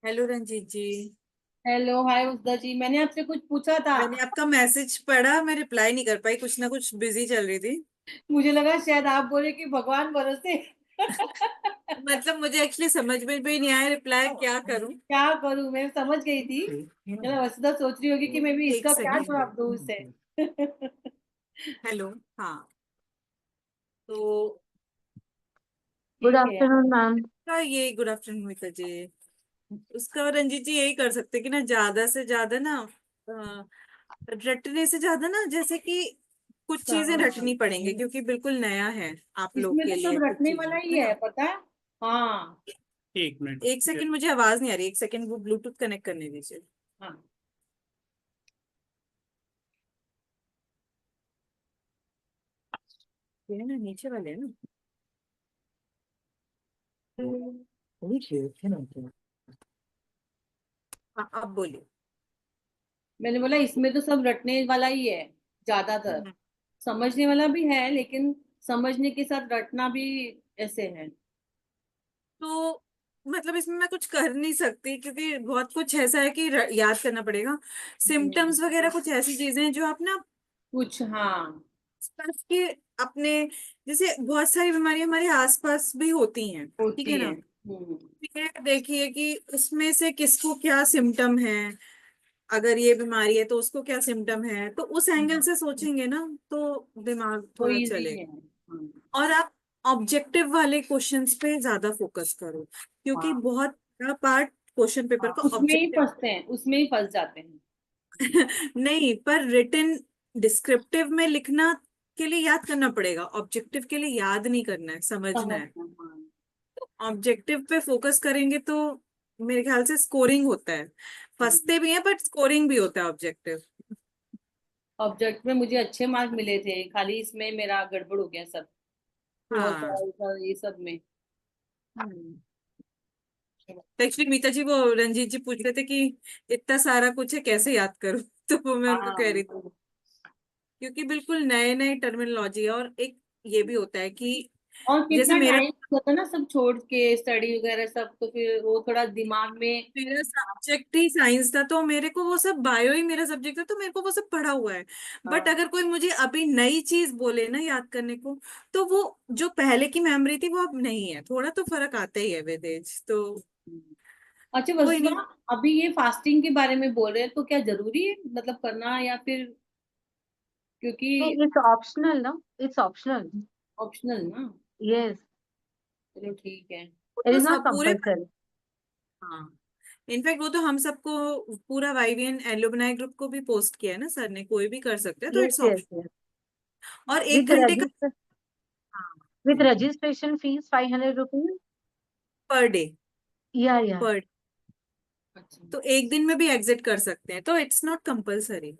Hello Ranjit जी। Hello hi Usha जी, मैंने आपसे कुछ पूछा था। मैंने आपका मैसेज पढ़ा, मैं रिप्लाई नहीं कर पाई, कुछ ना कुछ बिजी चल रही थी। मुझे लगा शायद आप बोले कि भगवान भरोसे। मतलब मुझे एक्चुअली समझ में भी नहीं आया रिप्लाई क्या करूं। क्या करूं, मैं समझ गई थी। चलो वसुधा सोच रही होगी कि मैं भी एक इसका क्या सेकेंड। जवाब दूं उसे। हेलो। हाँ। तो गुड ठीक है। Afternoon ma'am. ये गुड आफ्टरनून मीता जी। उसका रंजीत जी यही कर सकते कि ना, ज्यादा से ज्यादा ना रटने से ज्यादा ना, जैसे कि कुछ चीजें हाँ, रटनी पड़ेंगी क्योंकि बिल्कुल नया है आप लोग इसमें के तो लिए सब कुछ रटने चीजें, वाला ही है है, ना। पता है। हाँ। एक मिनट, एक सेकंड, मुझे आवाज नहीं आ रही, एक सेकंड, वो ब्लूटूथ कनेक्ट करने दीजिए। हाँ, ये है ना, नीचे वाले है ना। नीचे ना। हाँ, आप बोलिए। मैंने बोला इसमें तो सब रटने वाला ही है, ज्यादातर। हम्म। समझने वाला भी है, लेकिन समझने के साथ रटना भी ऐसे है। तो मतलब इसमें मैं कुछ कर नहीं सकती क्योंकि बहुत कुछ ऐसा है कि याद करना पड़ेगा। हम्म, सिम्टम्स वगैरह कुछ ऐसी चीजें हैं जो आप ना कुछ हाँ। आसपास के अपने, जैसे बहुत सारी बीमारियां हमारे आसपास भी होती हैं, ठीक है होती है। ना। ठीक है, देखिए कि उसमें से किसको क्या सिम्टम है। अगर ये बीमारी है तो उसको क्या सिम्टम है, तो उस एंगल हाँ, से सोचेंगे ना तो दिमाग वो थोड़ा इजी चलेगा। है। हाँ। और आप ऑब्जेक्टिव वाले क्वेश्चंस पे ज्यादा फोकस करो क्योंकि हाँ, बहुत बड़ा पार्ट क्वेश्चन पेपर हाँ, का उसमें ही ऑब्जेक्टिव। फंसते हैं, उसमें ही फंस जाते हैं। नहीं, पर रिटन डिस्क्रिप्टिव में लिखना के लिए याद करना पड़ेगा, ऑब्जेक्टिव के लिए याद नहीं करना है, समझना है। समझना, हाँ। ऑब्जेक्टिव पे फोकस करेंगे तो मेरे ख्याल से स्कोरिंग होता है। फंसते भी हैं बट स्कोरिंग भी होता है ऑब्जेक्टिव। ऑब्जेक्ट में मुझे अच्छे मार्क मिले थे, खाली इसमें मेरा गड़बड़ हो गया सब। हाँ। ये सब में। हम्म। तो एक्चुअली मीता जी, वो रंजीत जी पूछ रहे थे कि इतना सारा कुछ है कैसे याद करूं तो वो मैं उनको कह हाँ, रही थी क्योंकि बिल्कुल नए नए टर्मिनोलॉजी है। और एक ये भी होता है कि और जैसे कितना मेरा टाइम होता ना सब छोड़ के स्टडी वगैरह सब, तो फिर वो थोड़ा दिमाग में। मेरा सब्जेक्ट ही साइंस था तो मेरे को वो सब, बायो ही मेरा सब्जेक्ट था तो मेरे को वो सब पढ़ा हुआ है। बट हाँ। अगर कोई मुझे अभी नई चीज बोले ना याद करने को, तो वो जो पहले की मेमोरी थी वो अब नहीं है, थोड़ा तो फर्क आता ही है विद एज, तो अच्छा कोई वसुधा, नहीं। अभी ये फास्टिंग के बारे में बोल रहे हैं, तो क्या जरूरी है मतलब करना, या फिर क्योंकि इट्स ऑप्शनल ना, इट्स ऑप्शनल। ऑप्शनल ना। यस, चलो ठीक है। वो इट तो इज नॉट सब पूरे, कंपल्सरी। हाँ, इनफैक्ट वो तो हम सबको, पूरा वाईवीएन एलुमनाई ग्रुप को भी पोस्ट किया है ना सर ने, कोई भी कर सकता है, तो yes it's yes option. Yes. और एक विथ घंटे का। रजिस्टर, हाँ। With registration fees 500 rupees. Per day. या पर, अच्छा तो एक दिन में भी एग्जिट कर सकते हैं, तो इट्स नॉट कंपलसरी,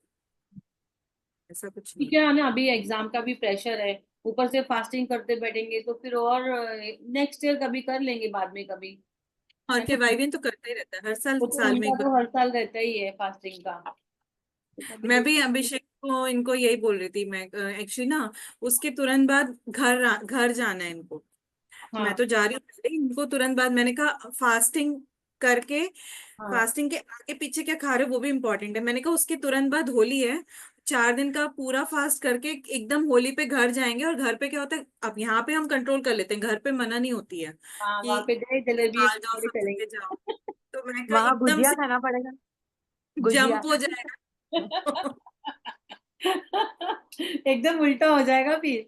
ऐसा कुछ नहीं ठीक है। है ना, अभी एग्जाम का भी प्रेशर है, ऊपर से फास्टिंग करते बैठेंगे तो फिर और नेक्स्ट ईयर कभी कर लेंगे, बाद में कभी। और है क्या, ना। वाईवीएन तो करता ही रहता है हर साल, वो तो साल में उनका एक बार। तो हर साल रहता ही है फास्टिंग का, तो कभी मैं देख। भी अभिषेक को, इनको यही बोल रही थी मैं, एक्चुअली ना उसके तुरंत बाद घर जाना है इनको। मैं हाँ, तो जा रही हूँ पहले ही, इनको तुरंत बाद मैंने कहा फास्टिंग करके, हाँ, फास्टिंग के आगे पीछे क्या खा रहे हो वो भी इम्पोर्टेंट है। मैंने कहा उसके तुरंत बाद होली है, 4 दिन का पूरा फास्ट करके एकदम होली पे घर जाएंगे। और घर पे क्या होता है, अब यहाँ पे हम कंट्रोल कर लेते हैं, घर पे मना नहीं होती है हाँ, वहां कि पे गए जलेबी आ जाओ खाने सब लेके चलेंगे। जाओ। तो मैंने कहा वहां एकदम गुजिया से खाना पड़ेगा। गुजिया। जंप हो जाएगा। एकदम उल्टा हो जाएगा फिर।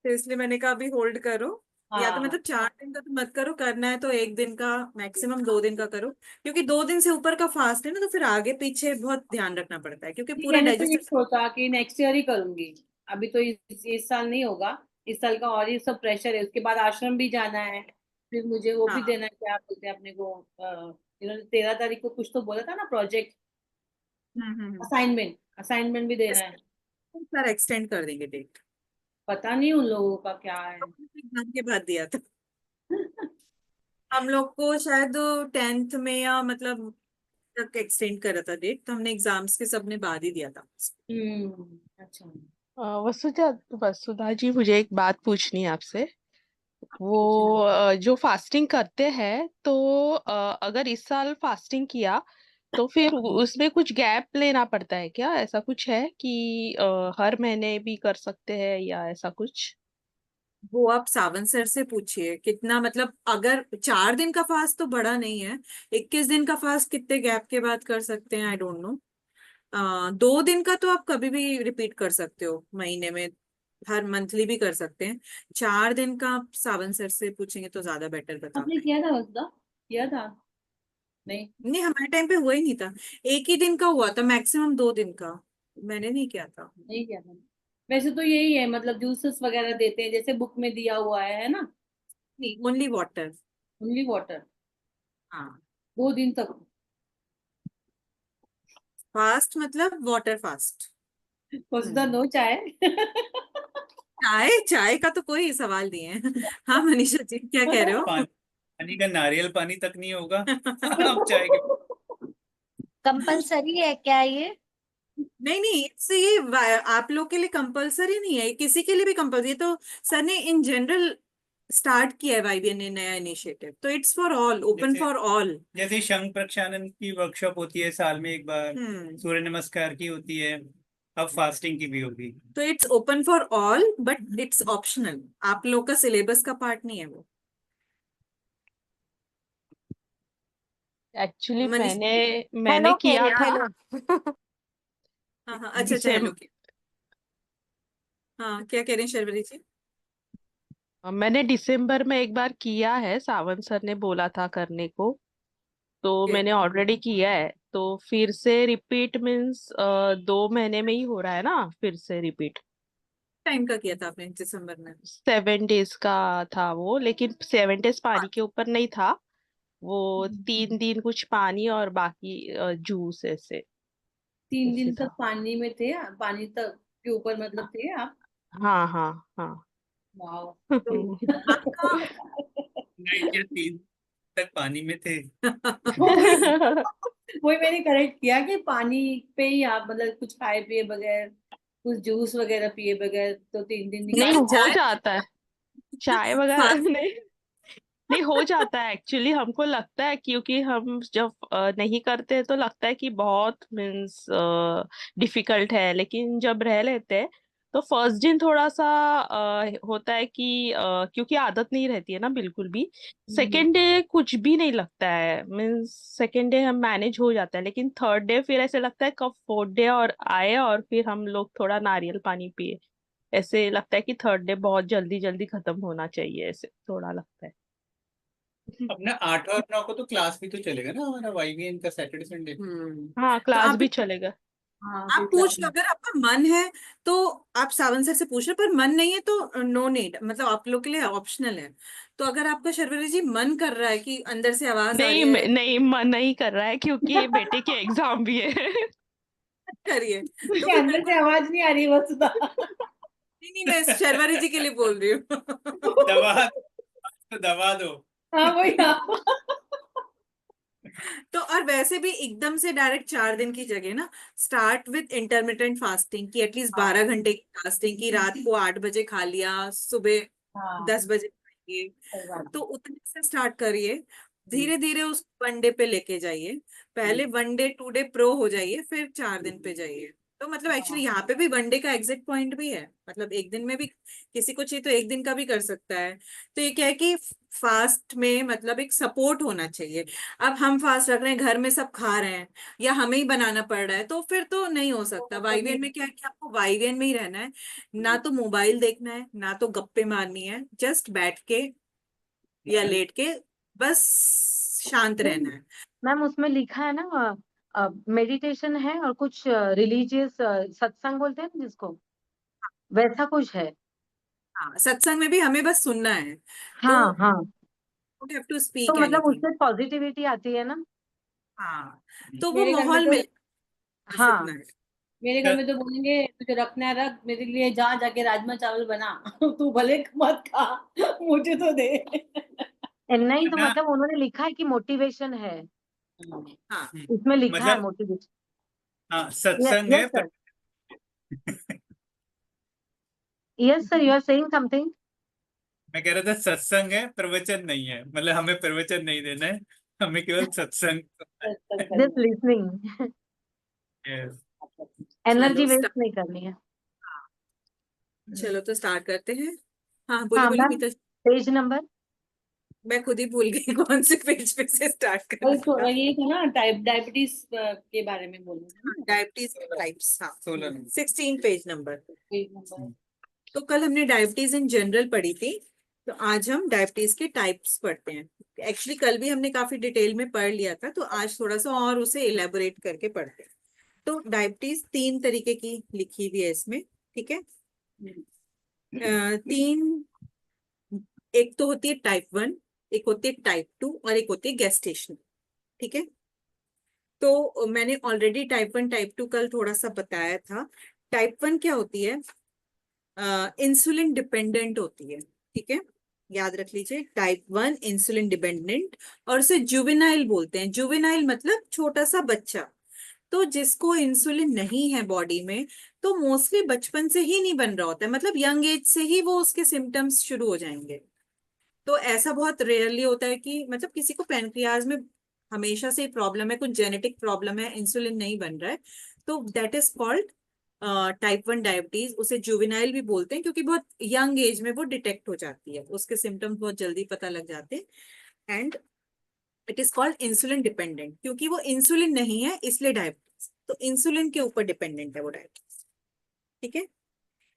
तो इसलिए मैंने कहा अभी होल्ड करो। या तो हाँ, मतलब 4 दिन का तो मत करो, करना है तो एक दिन का, मैक्सिमम 2 दिन का करो, क्योंकि 2 दिन से ऊपर का फास्ट है ना तो फिर आगे पीछे बहुत ध्यान रखना पड़ता है क्योंकि ठीक पूरा है। मैंने तो ये डाइजेस्टिव। सोचा कि नेक्स्ट ईयर ही करूंगी। अभी तो इस साल नहीं होगा। इस साल का और ही सब प्रेशर है, उसके बाद आश्रम भी जाना है। फिर मुझे वो भी हाँ। देना है, क्या बोलते हैं अपने को, इन्होंने 13 तारीख को कुछ तो बोला था ना, प्रोजेक्ट असाइनमेंट, असाइनमेंट भी देना है। सर एक्सटेंड कर देंगे डेट। पता नहीं उन लोगों का क्या है। एग्जाम के बाद दिया था हम लोग को शायद 10th में, या मतलब तक एक्सटेंड करा था डेट, तो हमने एग्जाम्स के सबने बाद ही दिया था। हम्म, अच्छा। वसुधा वसुधा जी, मुझे एक बात पूछनी है आपसे। वो जो फास्टिंग करते हैं तो अगर इस साल फास्टिंग किया तो फिर उसमें कुछ गैप लेना पड़ता है क्या? ऐसा कुछ है कि हर महीने भी कर सकते हैं या ऐसा कुछ? वो आप सावन सर से पूछिए कितना, मतलब अगर 4 दिन का फास्ट तो बड़ा नहीं है। 21 दिन का फास्ट कितने गैप के बाद कर सकते हैं, आई डोंट नो। 2 दिन का तो आप कभी भी रिपीट कर सकते हो महीने में, हर मंथली भी कर सकते हैं। 4 दिन का आप सावन सर से पूछेंगे तो ज्यादा बेटर बता आपने पाएंगे। किया था उसका? किया था? नहीं, नहीं, हमारे टाइम पे हुआ ही नहीं था। एक ही दिन का हुआ था, मैक्सिमम 2 दिन का। मैंने नहीं किया था। नहीं किया था। वैसे तो यही है, मतलब जूसेस वगैरह देते हैं जैसे बुक में दिया हुआ है ना? नहीं, ओनली वाटर। Only water. हाँ। 2 दिन तक? फास्ट मतलब वाटर फास्ट। उसका हम्म। नो चाय? चाय चाय का तो कोई सवाल नहीं है। हाँ मनीषा जी, क्या कह रहे हो? पानी का नारियल पानी तक नहीं होगा। आप चाय के। कंपलसरी है क्या ये? नहीं नहीं, इससे ये आप लोग के लिए कंपलसरी नहीं है, ये किसी के लिए भी कंपलसरी। ये तो सर ने इन जनरल स्टार्ट किया है, वाईबीएन ने नया इनिशिएटिव, तो इट्स फॉर ऑल, ओपन जैसे फॉर ऑल। जैसे शंख प्रक्षालन की वर्कशॉप होती है साल में एक बार, हम्म। सूर्य नमस्कार की होती है, अब फास्टिंग की भी होगी। तो it's open for all but it's optional. आप लोग का सिलेबस का पार्ट नहीं है वो। एक्चुअली मनीष। मैंने हेलो कह किया रही हूँ, था हेलो। हाँ हाँ, अच्छा अच्छा, हेलो। दिसंबर। हाँ, क्या कह रहे हैं शर्वरी जी? मैंने दिसंबर में एक बार किया है, सावन सर ने बोला था करने को, तो ओके। मैंने ऑलरेडी किया है। तो फिर से रिपीट मीन्स 2 महीने में ही हो रहा है ना, फिर से रिपीट। टाइम का किया था आपने दिसंबर में? 7 डेज का था वो, लेकिन 7 डेज पानी के ऊपर नहीं था। वो 3 दिन कुछ पानी और बाकी जूस ऐसे 3 दिन ऐसे तक था। पानी में थे आप? पानी तक के ऊपर मतलब थे आप? हाँ हाँ हाँ। वाह। तो आपका नहीं, क्या 3 तक पानी में थे? वही वही मैंने करेक्ट किया कि पानी पे ही आप, मतलब कुछ खाए पिए बगैर, कुछ जूस वगैरह पिए बगैर तो 3 दिन नहीं, निकाल। हो चाय जाता है। चाय वगैरह फास्ट। नहीं। नहीं, हो जाता है एक्चुअली। हमको लगता है क्योंकि हम जब नहीं करते हैं तो लगता है कि बहुत मीन्स डिफिकल्ट है, लेकिन जब रह लेते हैं तो फर्स्ट दिन थोड़ा सा होता है कि क्योंकि आदत नहीं रहती है ना बिल्कुल भी। सेकेंड डे कुछ भी नहीं लगता है, मीन्स सेकेंड डे हम मैनेज हो जाता है, लेकिन थर्ड डे फिर ऐसे लगता है कब फोर्थ डे और आए और फिर हम लोग थोड़ा नारियल पानी पिए। ऐसे लगता है कि थर्ड डे बहुत जल्दी जल्दी खत्म होना चाहिए, ऐसे थोड़ा लगता है। अपना 8 और 9 को तो क्लास भी तो चलेगा ना हमारा, वाईवीएन का, सैटरडे संडे। हम्म। हाँ, तो क्लास आप भी चलेगा। हाँ आप फिर पूछ लो, अगर आपका मन है तो आप सावन सर से पूछ लो, पर मन नहीं है तो नो नीड, मतलब आप लोग के लिए ऑप्शनल है। तो अगर आपका शर्वरी जी मन कर रहा है कि अंदर से आवाज आ नहीं, रही है, नहीं, मन नहीं कर रहा है क्योंकि बेटे के एग्जाम भी है। करिए। तो उसके फिर अंदर से बिल्कुल। आवाज नहीं आ रही बस सुधा। नहीं नहीं, मैं शर्वरी जी के लिए बोल रही दबा हूँ। तो दबा दो। हाँ वही, हाँ। तो और वैसे भी एकदम से डायरेक्ट 4 दिन की जगह ना, स्टार्ट विथ इंटरमिटेंट फास्टिंग की, एटलीस्ट हाँ 12 घंटे की फास्टिंग की, रात को 8 बजे खा लिया, सुबह हाँ, 10 बजे खाइए। सही बात तो है। उतने से स्टार्ट करिए, हम्म, धीरे धीरे उस 1 डे पे लेके जाइए। हम्म, पहले 1 डे 2 डे प्रो हो जाइए, फिर 4 दिन पे जाइए। तो मतलब एक्चुअली हाँ, यहाँ पे भी 1 डे का एग्जिट पॉइंट भी है, मतलब एक दिन में भी किसी को चाहिए तो एक दिन का भी कर सकता है। तो ये क्या है कि फास्ट में मतलब एक सपोर्ट होना चाहिए। अब हम फास्ट रख रहे हैं, घर में सब खा रहे हैं, या हमें ही बनाना पड़ रहा है, तो फिर तो नहीं हो वो सकता। मतलब नहीं। वाईवीएन में क्या है कि आपको वाईवीएन में ही रहना है, ना तो मोबाइल देखना है, ना तो गप्पे मारनी है, जस्ट बैठ के या लेट के बस शांत रहना है। मैम उसमें लिखा है ना, मेडिटेशन है और कुछ रिलीजियस सत्संग बोलते हैं ना जिसको, वैसा कुछ है। हाँ, सत्संग में भी हमें बस सुनना है। तो हाँ हाँ। डोंट हैव टू तो स्पीक मतलब एनीथिंग। उससे पॉजिटिविटी आती है ना? हाँ, तो वो मेरे घर में माहौल तो मिले, बस हाँ। इतना है। मेरे घर में तो बोलेंगे तुझे रखना है रख, मेरे लिए जा जाके राजमा चावल बना। तू भले मत खा, मुझे तो दे। नहीं तो ना। मतलब उन्होंने लिखा है कि मोटिवेशन है, हाँ। उसमें लिखा है मतलब मोटिवेशन। हाँ, सत्संग यस है पर। Sir. Yes sir, you are saying something. मैं कह रहा था सत्संग है, प्रवचन नहीं है, मतलब हमें प्रवचन नहीं देना है, हमें केवल सत्संग सत्संग जस्ट करना लिसनिंग, Yes. एनर्जी चलो वेस्ट नहीं करनी है। चलो तो स्टार्ट करते हैं। हाँ बोलिए हाँ बोलिए मैम, मीता। Page number. मैं खुद ही भूल गई कौन से पेज पे से स्टार्ट करना वही तो था। ये था ना, डायबिटीज के बारे में बोलना था ना। डायबिटीज टाइप्स, हाँ 16 16 पेज नंबर। Page number. तो कल हमने डायबिटीज इन जनरल पढ़ी थी, तो आज हम डायबिटीज के टाइप्स पढ़ते हैं। एक्चुअली कल भी हमने काफी डिटेल में पढ़ लिया था, तो आज थोड़ा सा और उसे इलेबोरेट करके पढ़ते हैं। तो डायबिटीज 3 तरीके की लिखी हुई है इसमें, ठीक है। तीन, एक तो होती है टाइप 1, एक होती है टाइप 2 और एक होती है गेस्टेशनल, ठीक है। तो मैंने ऑलरेडी टाइप 1 टाइप 2 कल थोड़ा सा बताया था। टाइप 1 क्या होती है, इंसुलिन डिपेंडेंट होती है, ठीक है। याद रख लीजिए, टाइप 1 इंसुलिन डिपेंडेंट, और उसे जुवेनाइल बोलते हैं। जुवेनाइल मतलब छोटा सा बच्चा। तो जिसको इंसुलिन नहीं है बॉडी में, तो मोस्टली बचपन से ही नहीं बन रहा होता है, मतलब यंग एज से ही वो उसके सिम्टम्स शुरू हो जाएंगे। तो ऐसा बहुत रेयरली होता है कि मतलब किसी को पैनक्रियाज में हमेशा से प्रॉब्लम है, कुछ जेनेटिक प्रॉब्लम है, इंसुलिन नहीं बन रहा है, तो that is called type 1 diabetes. उसे जुवेनाइल भी बोलते हैं क्योंकि बहुत यंग एज में वो डिटेक्ट हो जाती है, उसके सिम्टम्स बहुत जल्दी पता लग जाते हैं। And it is called insulin dependent, क्योंकि वो इंसुलिन नहीं है इसलिए डायबिटीज, तो इंसुलिन के ऊपर डिपेंडेंट है वो डायबिटीज, ठीक है।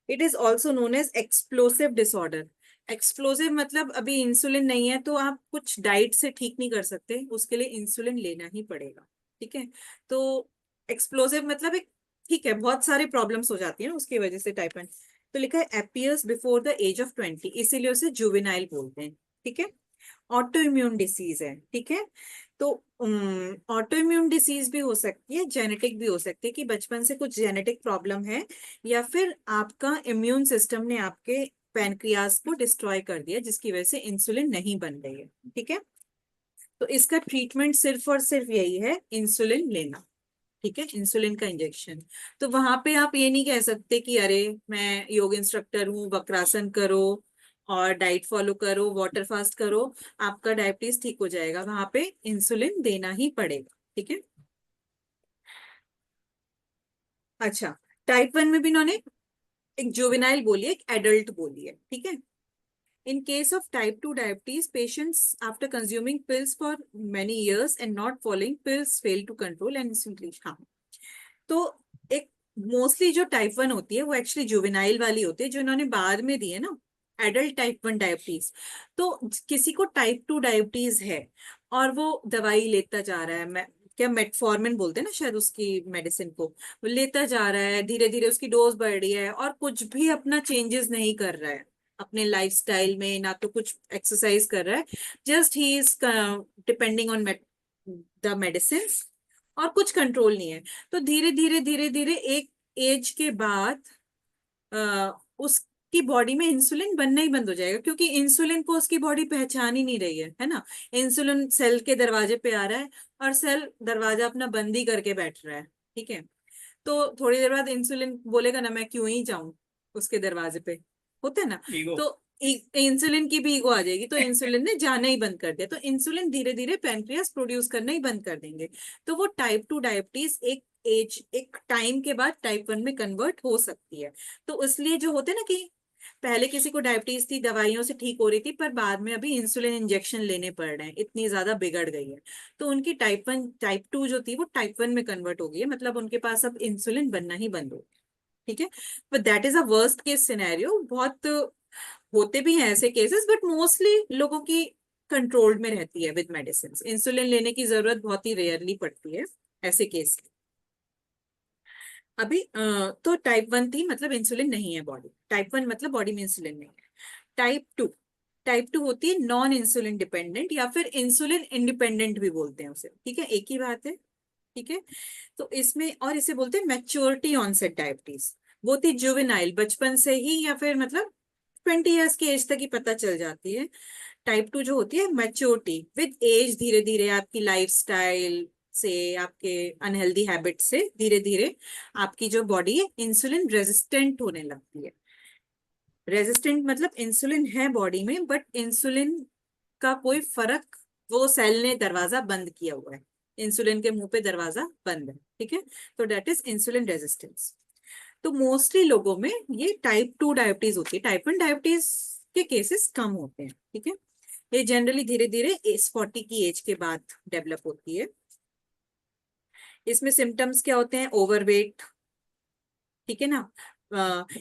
It is also known as explosive disorder. Explosive मतलब अभी इंसुलिन नहीं है तो आप कुछ डाइट से ठीक नहीं कर सकते, उसके लिए इंसुलिन लेना ही पड़ेगा, ठीक है। तो एक्सप्लोसिव मतलब एक, ठीक है, बहुत सारे प्रॉब्लम्स हो जाती है ना उसकी वजह से टाइप 1। तो लिखा है appears before the age of 20, इसीलिए उसे जुवेनाइल बोलते हैं, ठीक है। ऑटो इम्यून डिसीज है, ठीक है। तो ऑटो इम्यून डिसीज भी हो सकती है, जेनेटिक भी हो सकती है कि बचपन से कुछ जेनेटिक प्रॉब्लम है, या फिर आपका इम्यून सिस्टम ने आपके पैनक्रियाज को डिस्ट्रॉय कर दिया जिसकी वजह से इंसुलिन नहीं बन रही है, ठीक है। तो इसका ट्रीटमेंट सिर्फ और सिर्फ यही है, इंसुलिन लेना, ठीक है, इंसुलिन का इंजेक्शन। तो वहां पे आप ये नहीं कह सकते कि अरे मैं योग इंस्ट्रक्टर हूँ, वक्रासन करो और डाइट फॉलो करो, वाटर फास्ट करो, आपका डायबिटीज ठीक हो जाएगा। वहां पे इंसुलिन देना ही पड़ेगा, ठीक है। अच्छा, टाइप 1 में भी इन्होंने एक जुवेनाइल बोली है, एक एडल्ट बोली है, ठीक है। In case of type 2 diabetes, patients after consuming pills for many years and not following pills fail to control and instantly, हाँ। तो एक मोस्टली जो टाइप 1 होती है वो एक्चुअली जुवेनाइल वाली होती है, जो इन्होंने बाद में दी है ना, एडल्ट टाइप 1 डायबिटीज। तो किसी को टाइप 2 डायबिटीज है और वो दवाई लेता जा रहा है, मैं क्या मेटफॉर्मिन बोलते हैं ना शायद उसकी मेडिसिन को, वो लेता जा रहा है, धीरे धीरे उसकी डोज बढ़ रही है और कुछ भी अपना चेंजेस नहीं कर रहा है अपने लाइफस्टाइल में, ना तो कुछ एक्सरसाइज कर रहा है, just he is depending on the medicine, और कुछ कंट्रोल नहीं है। तो धीरे धीरे धीरे धीरे एक एज के बाद उसकी बॉडी में इंसुलिन बनना ही बंद हो जाएगा, क्योंकि इंसुलिन को उसकी बॉडी पहचान ही नहीं रही है ना। इंसुलिन सेल के दरवाजे पे आ रहा है और सेल दरवाजा अपना बंद ही करके बैठ रहा है, ठीक है। तो थोड़ी देर बाद इंसुलिन बोलेगा ना मैं क्यों ही जाऊं उसके दरवाजे पे, होता है ना। ईगो। तो इंसुलिन की भी ईगो आ जाएगी, तो इंसुलिन ने जाना ही बंद कर दिया, तो इंसुलिन धीरे धीरे पैनक्रियास प्रोड्यूस करना ही बंद कर देंगे। तो वो टाइप 2 डायबिटीज एक एज, एक टाइम के बाद टाइप 1 में कन्वर्ट हो सकती है। तो इसलिए जो होते हैं ना कि पहले किसी को डायबिटीज थी, दवाइयों से ठीक हो रही थी, पर बाद में अभी इंसुलिन इंजेक्शन लेने पड़ रहे हैं, इतनी ज्यादा बिगड़ गई है, तो उनकी टाइप 1 टाइप 2 जो थी वो टाइप 1 में कन्वर्ट हो गई है, मतलब उनके पास अब इंसुलिन बनना ही बंद हो गया, ठीक है। But that is a worst case scenario, बहुत होते भी हैं ऐसे केसेस, बट मोस्टली लोगों की कंट्रोल्ड में रहती है विद मेडिसिन, इंसुलिन लेने की जरूरत बहुत ही रेयरली पड़ती है ऐसे केस। अभी तो टाइप 1 थी मतलब इंसुलिन नहीं है बॉडी, टाइप 1 मतलब बॉडी में इंसुलिन नहीं है। टाइप 2, टाइप 2 होती है नॉन इंसुलिन डिपेंडेंट, या फिर इंसुलिन इंडिपेंडेंट भी बोलते हैं उसे, ठीक है, एक ही बात है, ठीक है। तो इसमें, और इसे बोलते हैं मैच्योरिटी ऑनसेट डायबिटीज। वो थी जुवेनाइल, बचपन से ही या फिर मतलब 20 ईयर्स की एज तक ही पता चल जाती है। टाइप 2 जो होती है मैच्योरिटी, विद एज धीरे धीरे आपकी लाइफस्टाइल से, आपके अनहेल्दी हैबिट से धीरे धीरे आपकी जो बॉडी है इंसुलिन रेजिस्टेंट होने लगती है। रेजिस्टेंट मतलब इंसुलिन है बॉडी में, बट इंसुलिन का कोई फर्क, वो सेल ने दरवाजा बंद किया हुआ है, इंसुलिन के मुंह पे दरवाजा बंद है, ठीक है। तो डेट इज इंसुलिन रेजिस्टेंस। तो मोस्टली लोगों में ये टाइप 2 डायबिटीज होती है, टाइप 1 डायबिटीज के केसेस कम होते हैं, ठीक है। ये जनरली धीरे धीरे एज 40 की एज के बाद डेवलप होती है। इसमें सिम्टम्स क्या होते हैं? ओवरवेट, ठीक है ना।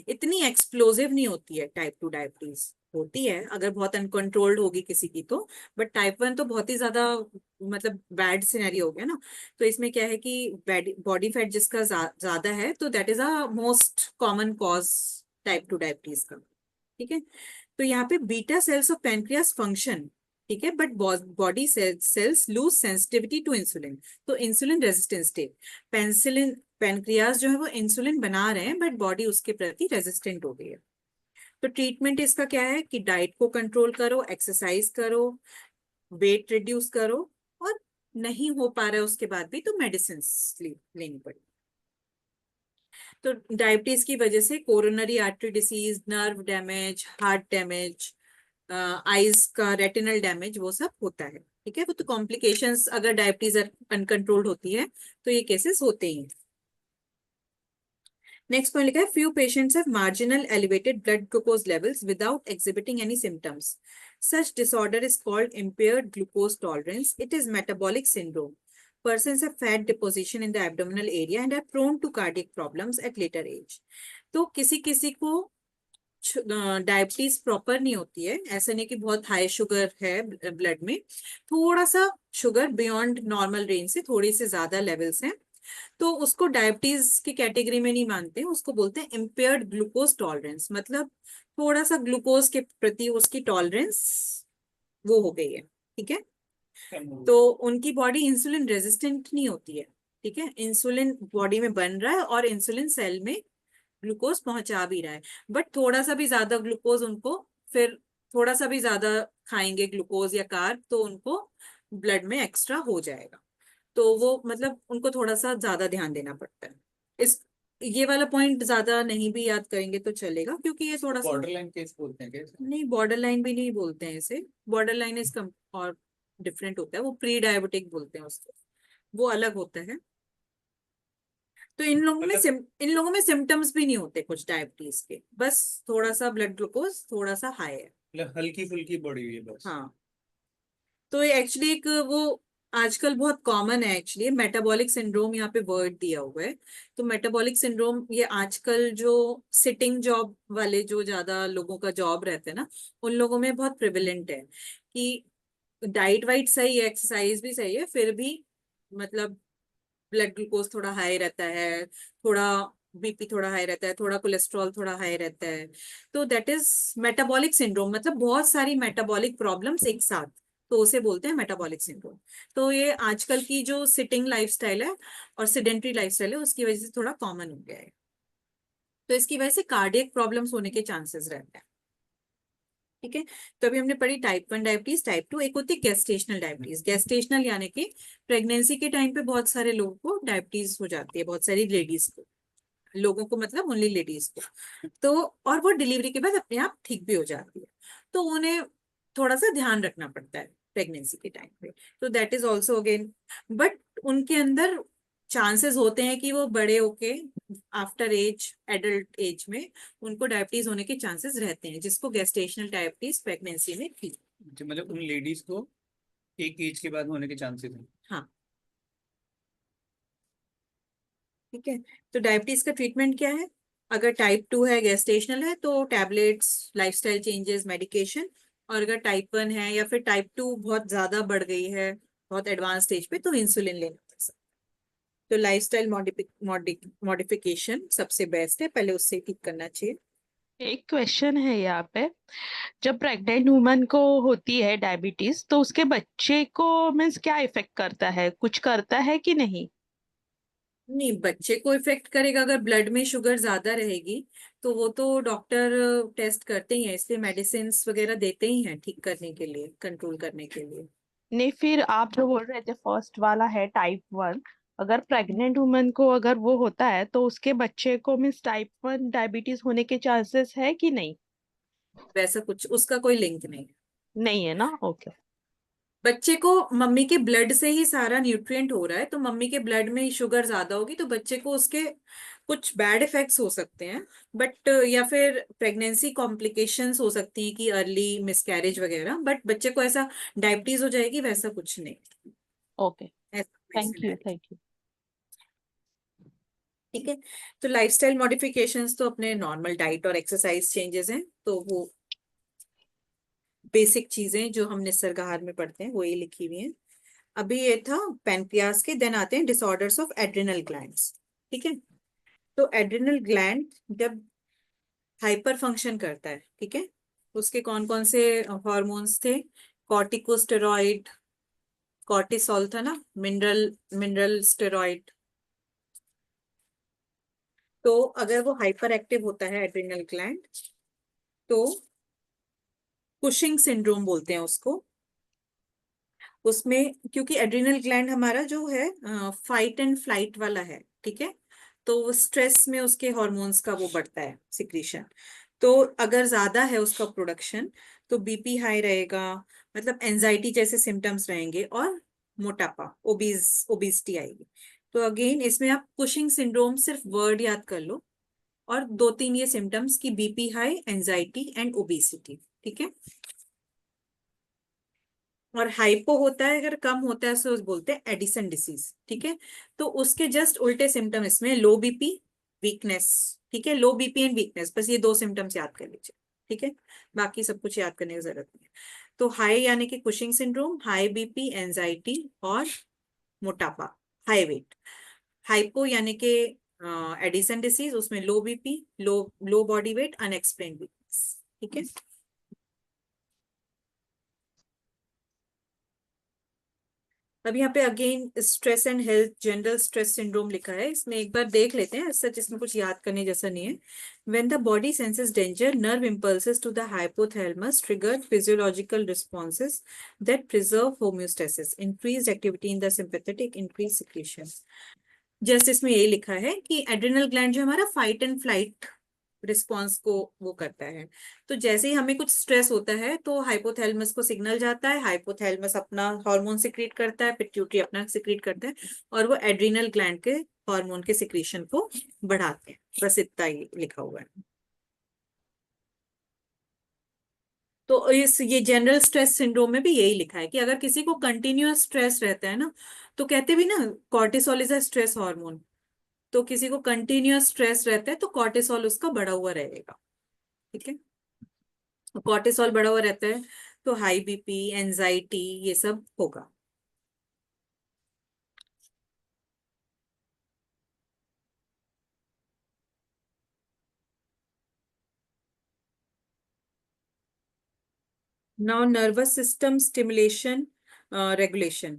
इतनी एक्सप्लोसिव नहीं होती है टाइप 2 डायबिटीज, होती है अगर बहुत अनकंट्रोल्ड होगी किसी की तो, बट टाइप 1 तो बहुत ही ज्यादा मतलब बैड सिनेरियो हो गया ना। तो इसमें क्या है कि बॉडी फैट जिसका ज्यादा है, तो that is a most common cause type 2 diabetes का, ठीक है। तो यहाँ पे beta cells of pancreas function, ठीक है, but body cells lose sensitivity to insulin, तो insulin resistance state. Penicillin pancreas जो है वो इंसुलिन बना रहे हैं, बट बॉडी उसके प्रति रेजिस्टेंट हो गई है। तो ट्रीटमेंट इसका क्या है कि डाइट को कंट्रोल करो, एक्सरसाइज करो, वेट रिड्यूस करो, और नहीं हो पा रहा है उसके बाद भी तो मेडिसिन लेनी पड़ेगी। तो डायबिटीज की वजह से coronary artery disease, nerve damage, heart damage, eyes का रेटिनल डैमेज, वो सब होता है, ठीक है। वो तो कॉम्प्लिकेशंस अगर डायबिटीज अनकंट्रोल्ड होती है तो ये केसेस होते ही हैं। नेक्स्ट पॉइंट लिखा है, few patients have marginal elevated blood glucose levels without exhibiting any symptoms. Such disorder is called impaired glucose tolerance. It is metabolic syndrome. Persons have fat deposition in the abdominal area and are prone to cardiac problems at later age. तो किसी किसी को diabetes proper नहीं होती है, ऐसा नहीं कि बहुत हाई शुगर है ब्लड में, थोड़ा सा शुगर बियॉन्ड नॉर्मल रेंज से थोड़ी से ज्यादा लेवल्स हैं, तो उसको डायबिटीज की कैटेगरी में नहीं मानते, उसको बोलते हैं इम्पेयर्ड ग्लूकोज टॉलरेंस, मतलब थोड़ा सा ग्लूकोज के प्रति उसकी टॉलरेंस वो हो गई है, ठीक है। तो उनकी बॉडी इंसुलिन रेजिस्टेंट नहीं होती है, ठीक है, इंसुलिन बॉडी में बन रहा है और इंसुलिन सेल में ग्लूकोज पहुंचा भी रहा है, बट थोड़ा सा भी ज्यादा ग्लूकोज उनको, फिर थोड़ा सा भी ज्यादा खाएंगे ग्लूकोज या कार्ब तो उनको ब्लड में एक्स्ट्रा हो जाएगा, तो वो मतलब उनको थोड़ा सा ज्यादा ध्यान देना पड़ता है। इस ये वाला पॉइंट ज्यादा नहीं भी याद करेंगे तो चलेगा, क्योंकि ये थोड़ा सा बॉर्डर लाइन केस बोलते हैं क्या? नहीं, बॉर्डर लाइन भी नहीं बोलते हैं इसे, बॉर्डर लाइन इस और डिफरेंट होता है, वो प्री डायबिटिक बोलते हैं उसको, वो अलग होता है। तो इन लोगों में सिम्टम्स भी नहीं होते कुछ डायबिटीज के, बस थोड़ा सा ब्लड ग्लूकोज थोड़ा सा हाई है, मतलब हल्की फुल्की बढ़ी हुई है बस। हाँ। तो ये एक्चुअली एक वो आजकल बहुत कॉमन है, एक्चुअली मेटाबॉलिक सिंड्रोम यहाँ पे वर्ड दिया हुआ है। तो मेटाबॉलिक सिंड्रोम ये आजकल जो सिटिंग जॉब वाले जो ज्यादा लोगों का जॉब रहता है ना, उन लोगों में बहुत प्रिविलेंट है कि डाइट वाइट सही है, एक्सरसाइज भी सही है, फिर भी मतलब ब्लड ग्लूकोज थोड़ा हाई रहता है, थोड़ा बीपी थोड़ा हाई रहता है, थोड़ा कोलेस्ट्रॉल थोड़ा हाई रहता है, तो दैट इज मेटाबॉलिक सिंड्रोम, मतलब बहुत सारी मेटाबॉलिक प्रॉब्लम्स एक साथ, तो उसे बोलते हैं मेटाबॉलिक सिंड्रोम। तो ये आजकल की जो सिटिंग लाइफस्टाइल है और सिडेंट्री लाइफस्टाइल है उसकी वजह से थोड़ा कॉमन हो गया है, तो इसकी वजह से कार्डियक प्रॉब्लम्स होने के चांसेस रहते हैं, ठीक है। तो अभी हमने पढ़ी टाइप 1 डायबिटीज, टाइप 2, एक होती है गेस्टेशनल डायबिटीज। गेस्टेशनल यानी कि प्रेगनेंसी के टाइम पे बहुत सारे लोगों को डायबिटीज हो जाती है, बहुत सारी लेडीज को, लोगों को मतलब ओनली लेडीज को, तो और वो डिलीवरी के बाद अपने आप ठीक भी हो जाती है, तो उन्हें थोड़ा सा ध्यान रखना पड़ता है प्रेगनेंसी के टाइम पे, तो that is also again, but उनके अंदर चांसेस होते हैं कि वो बड़े होके आफ्टर एज, एडल्ट एज में उनको डायबिटीज होने के चांसेस रहते हैं, जिसको गेस्टेशनल डायबिटीज प्रेगनेंसी में थी। मतलब उन लेडीज को एक एज के बाद होने के चांसेस हैं। हाँ, ठीक है। तो डायबिटीज का ट्रीटमेंट क्या है? अगर टाइप 2 है, गेस्टेशनल है, तो टैबलेट्स, लाइफस्टाइल चेंजेस, मेडिकेशन, और अगर टाइप 1 है या फिर टाइप 2 बहुत ज्यादा बढ़ गई है, बहुत एडवांस स्टेज पे, तो इंसुलिन लेना पड़ सकता है। तो लाइफस्टाइल मॉडिफिकेशन सबसे बेस्ट है, पहले उससे ठीक करना चाहिए। एक क्वेश्चन है यहाँ पे, जब प्रेग्नेंट वुमन को होती है डायबिटीज तो उसके बच्चे को मीन्स क्या इफेक्ट करता है, कुछ करता है कि नहीं? नहीं, बच्चे को इफेक्ट करेगा अगर ब्लड में शुगर ज्यादा रहेगी, तो वो तो डॉक्टर टेस्ट करते ही हैं, इसलिए मेडिसिन वगैरह देते ही हैं ठीक करने के लिए, कंट्रोल करने के लिए। नहीं, फिर आप जो बोल रहे थे फर्स्ट वाला है टाइप 1, अगर प्रेग्नेंट वुमन को अगर वो होता है तो उसके बच्चे को मीन्स टाइप 1 डायबिटीज होने के चांसेस है कि नहीं? वैसा कुछ उसका कोई लिंक नहीं है। नहीं है ना? ओके। बच्चे को मम्मी के ब्लड से ही सारा न्यूट्रिएंट हो रहा है, तो मम्मी के ब्लड में शुगर ज्यादा होगी तो बच्चे को उसके कुछ बैड इफेक्ट्स हो सकते हैं, बट या फिर प्रेगनेंसी कॉम्प्लिकेशंस हो सकती हैं कि अर्ली मिसकैरेज वगैरह, बट बच्चे को ऐसा डायबिटीज हो जाएगी वैसा कुछ नहीं। ओके, ऐसा थैंक medicine यू, है। Thank you. ठीक है। तो लाइफस्टाइल मॉडिफिकेशंस तो अपने नॉर्मल डाइट और एक्सरसाइज चेंजेस हैं, तो वो बेसिक चीजें जो हम निसर्ग आहार में पढ़ते हैं वही लिखी हुई हैं। अभी ये था पैनक्रियास के, देन आते हैं डिसऑर्डर्स ऑफ एड्रिनल ग्लैंड्स। ठीक है। तो एड्रिनल ग्लैंड जब हाइपर फंक्शन करता है, ठीक है, उसके कौन कौन से हॉर्मोन्स थे? कॉर्टिकोस्टेरॉइड, कॉर्टिसोल था ना, मिनरल मिनरल स्टेरॉइड। तो अगर वो हाइपर एक्टिव होता है एड्रिनल ग्लैंड, तो कुशिंग सिंड्रोम बोलते हैं उसको। उसमें क्योंकि एड्रिनल ग्लैंड हमारा जो है फाइट एंड फ्लाइट वाला है, ठीक है, तो वो स्ट्रेस में उसके हॉर्मोन्स का वो बढ़ता है सिक्रीशन। तो अगर ज्यादा है उसका प्रोडक्शन तो बीपी हाई रहेगा, मतलब एंजाइटी जैसे सिम्टम्स रहेंगे, और मोटापा, ओबिसिटी आएगी। तो अगेन इसमें आप कुशिंग सिंड्रोम सिर्फ वर्ड याद कर लो, और दो तीन ये सिम्टम्स की BP high, anxiety and obesity. ठीक है। और हाइपो होता है अगर कम होता है तो बोलते हैं एडिसन डिसीज। ठीक है। तो उसके जस्ट उल्टे सिम्टम इसमें लो बीपी, वीकनेस। ठीक है, लो बीपी एंड वीकनेस, बस ये दो सिम्टम्स याद कर लीजिए। ठीक है, बाकी सब कुछ याद करने की जरूरत नहीं है। तो हाई यानी कि Cushing syndrome, high BP, anxiety और मोटापा, हाई वेट। हाइपो यानी कि एडिसन डिसीज, उसमें लो बीपी, लो लो बॉडी वेट, अनएक्सप्लेन्ड वीकनेस। ठीक है। अब यहाँ पे again stress and health, general stress syndrome लिखा है, इसमें एक बार देख लेते हैं, सच इसमें कुछ याद करने जैसा नहीं है। When the body senses danger, nerve impulses to the hypothalamus trigger physiological responses that preserve homeostasis, increase activity in the sympathetic, increase secretion. Just इसमें यही लिखा है कि एड्रिनल ग्लैंड जो हमारा फाइट एंड फ्लाइट रिस्पॉन्स को वो करता है। तो जैसे ही हमें कुछ स्ट्रेस होता है तो हाइपोथैलेमस को सिग्नल जाता है, हाइपोथैलेमस अपना हार्मोन सिक्रीट करता है, पिट्यूटरी अपना सिक्रीट करता है, और वो एड्रिनल ग्लैंड के हार्मोन के सिक्रीशन को बढ़ाते हैं। बस इतना ही लिखा हुआ है। तो इस ये जनरल स्ट्रेस सिंड्रोम में भी यही लिखा है कि अगर किसी को कंटिन्यूअस स्ट्रेस रहता है ना, तो कहते भी ना cortisol is a stress hormone, तो किसी को कंटिन्यूअस स्ट्रेस रहता है तो कॉर्टिसोल उसका बढ़ा हुआ रहेगा। ठीक है। कॉर्टिसोल बढ़ा हुआ रहता है तो हाई बीपी, एंजाइटी, ये सब होगा। Now nervous system stimulation regulation.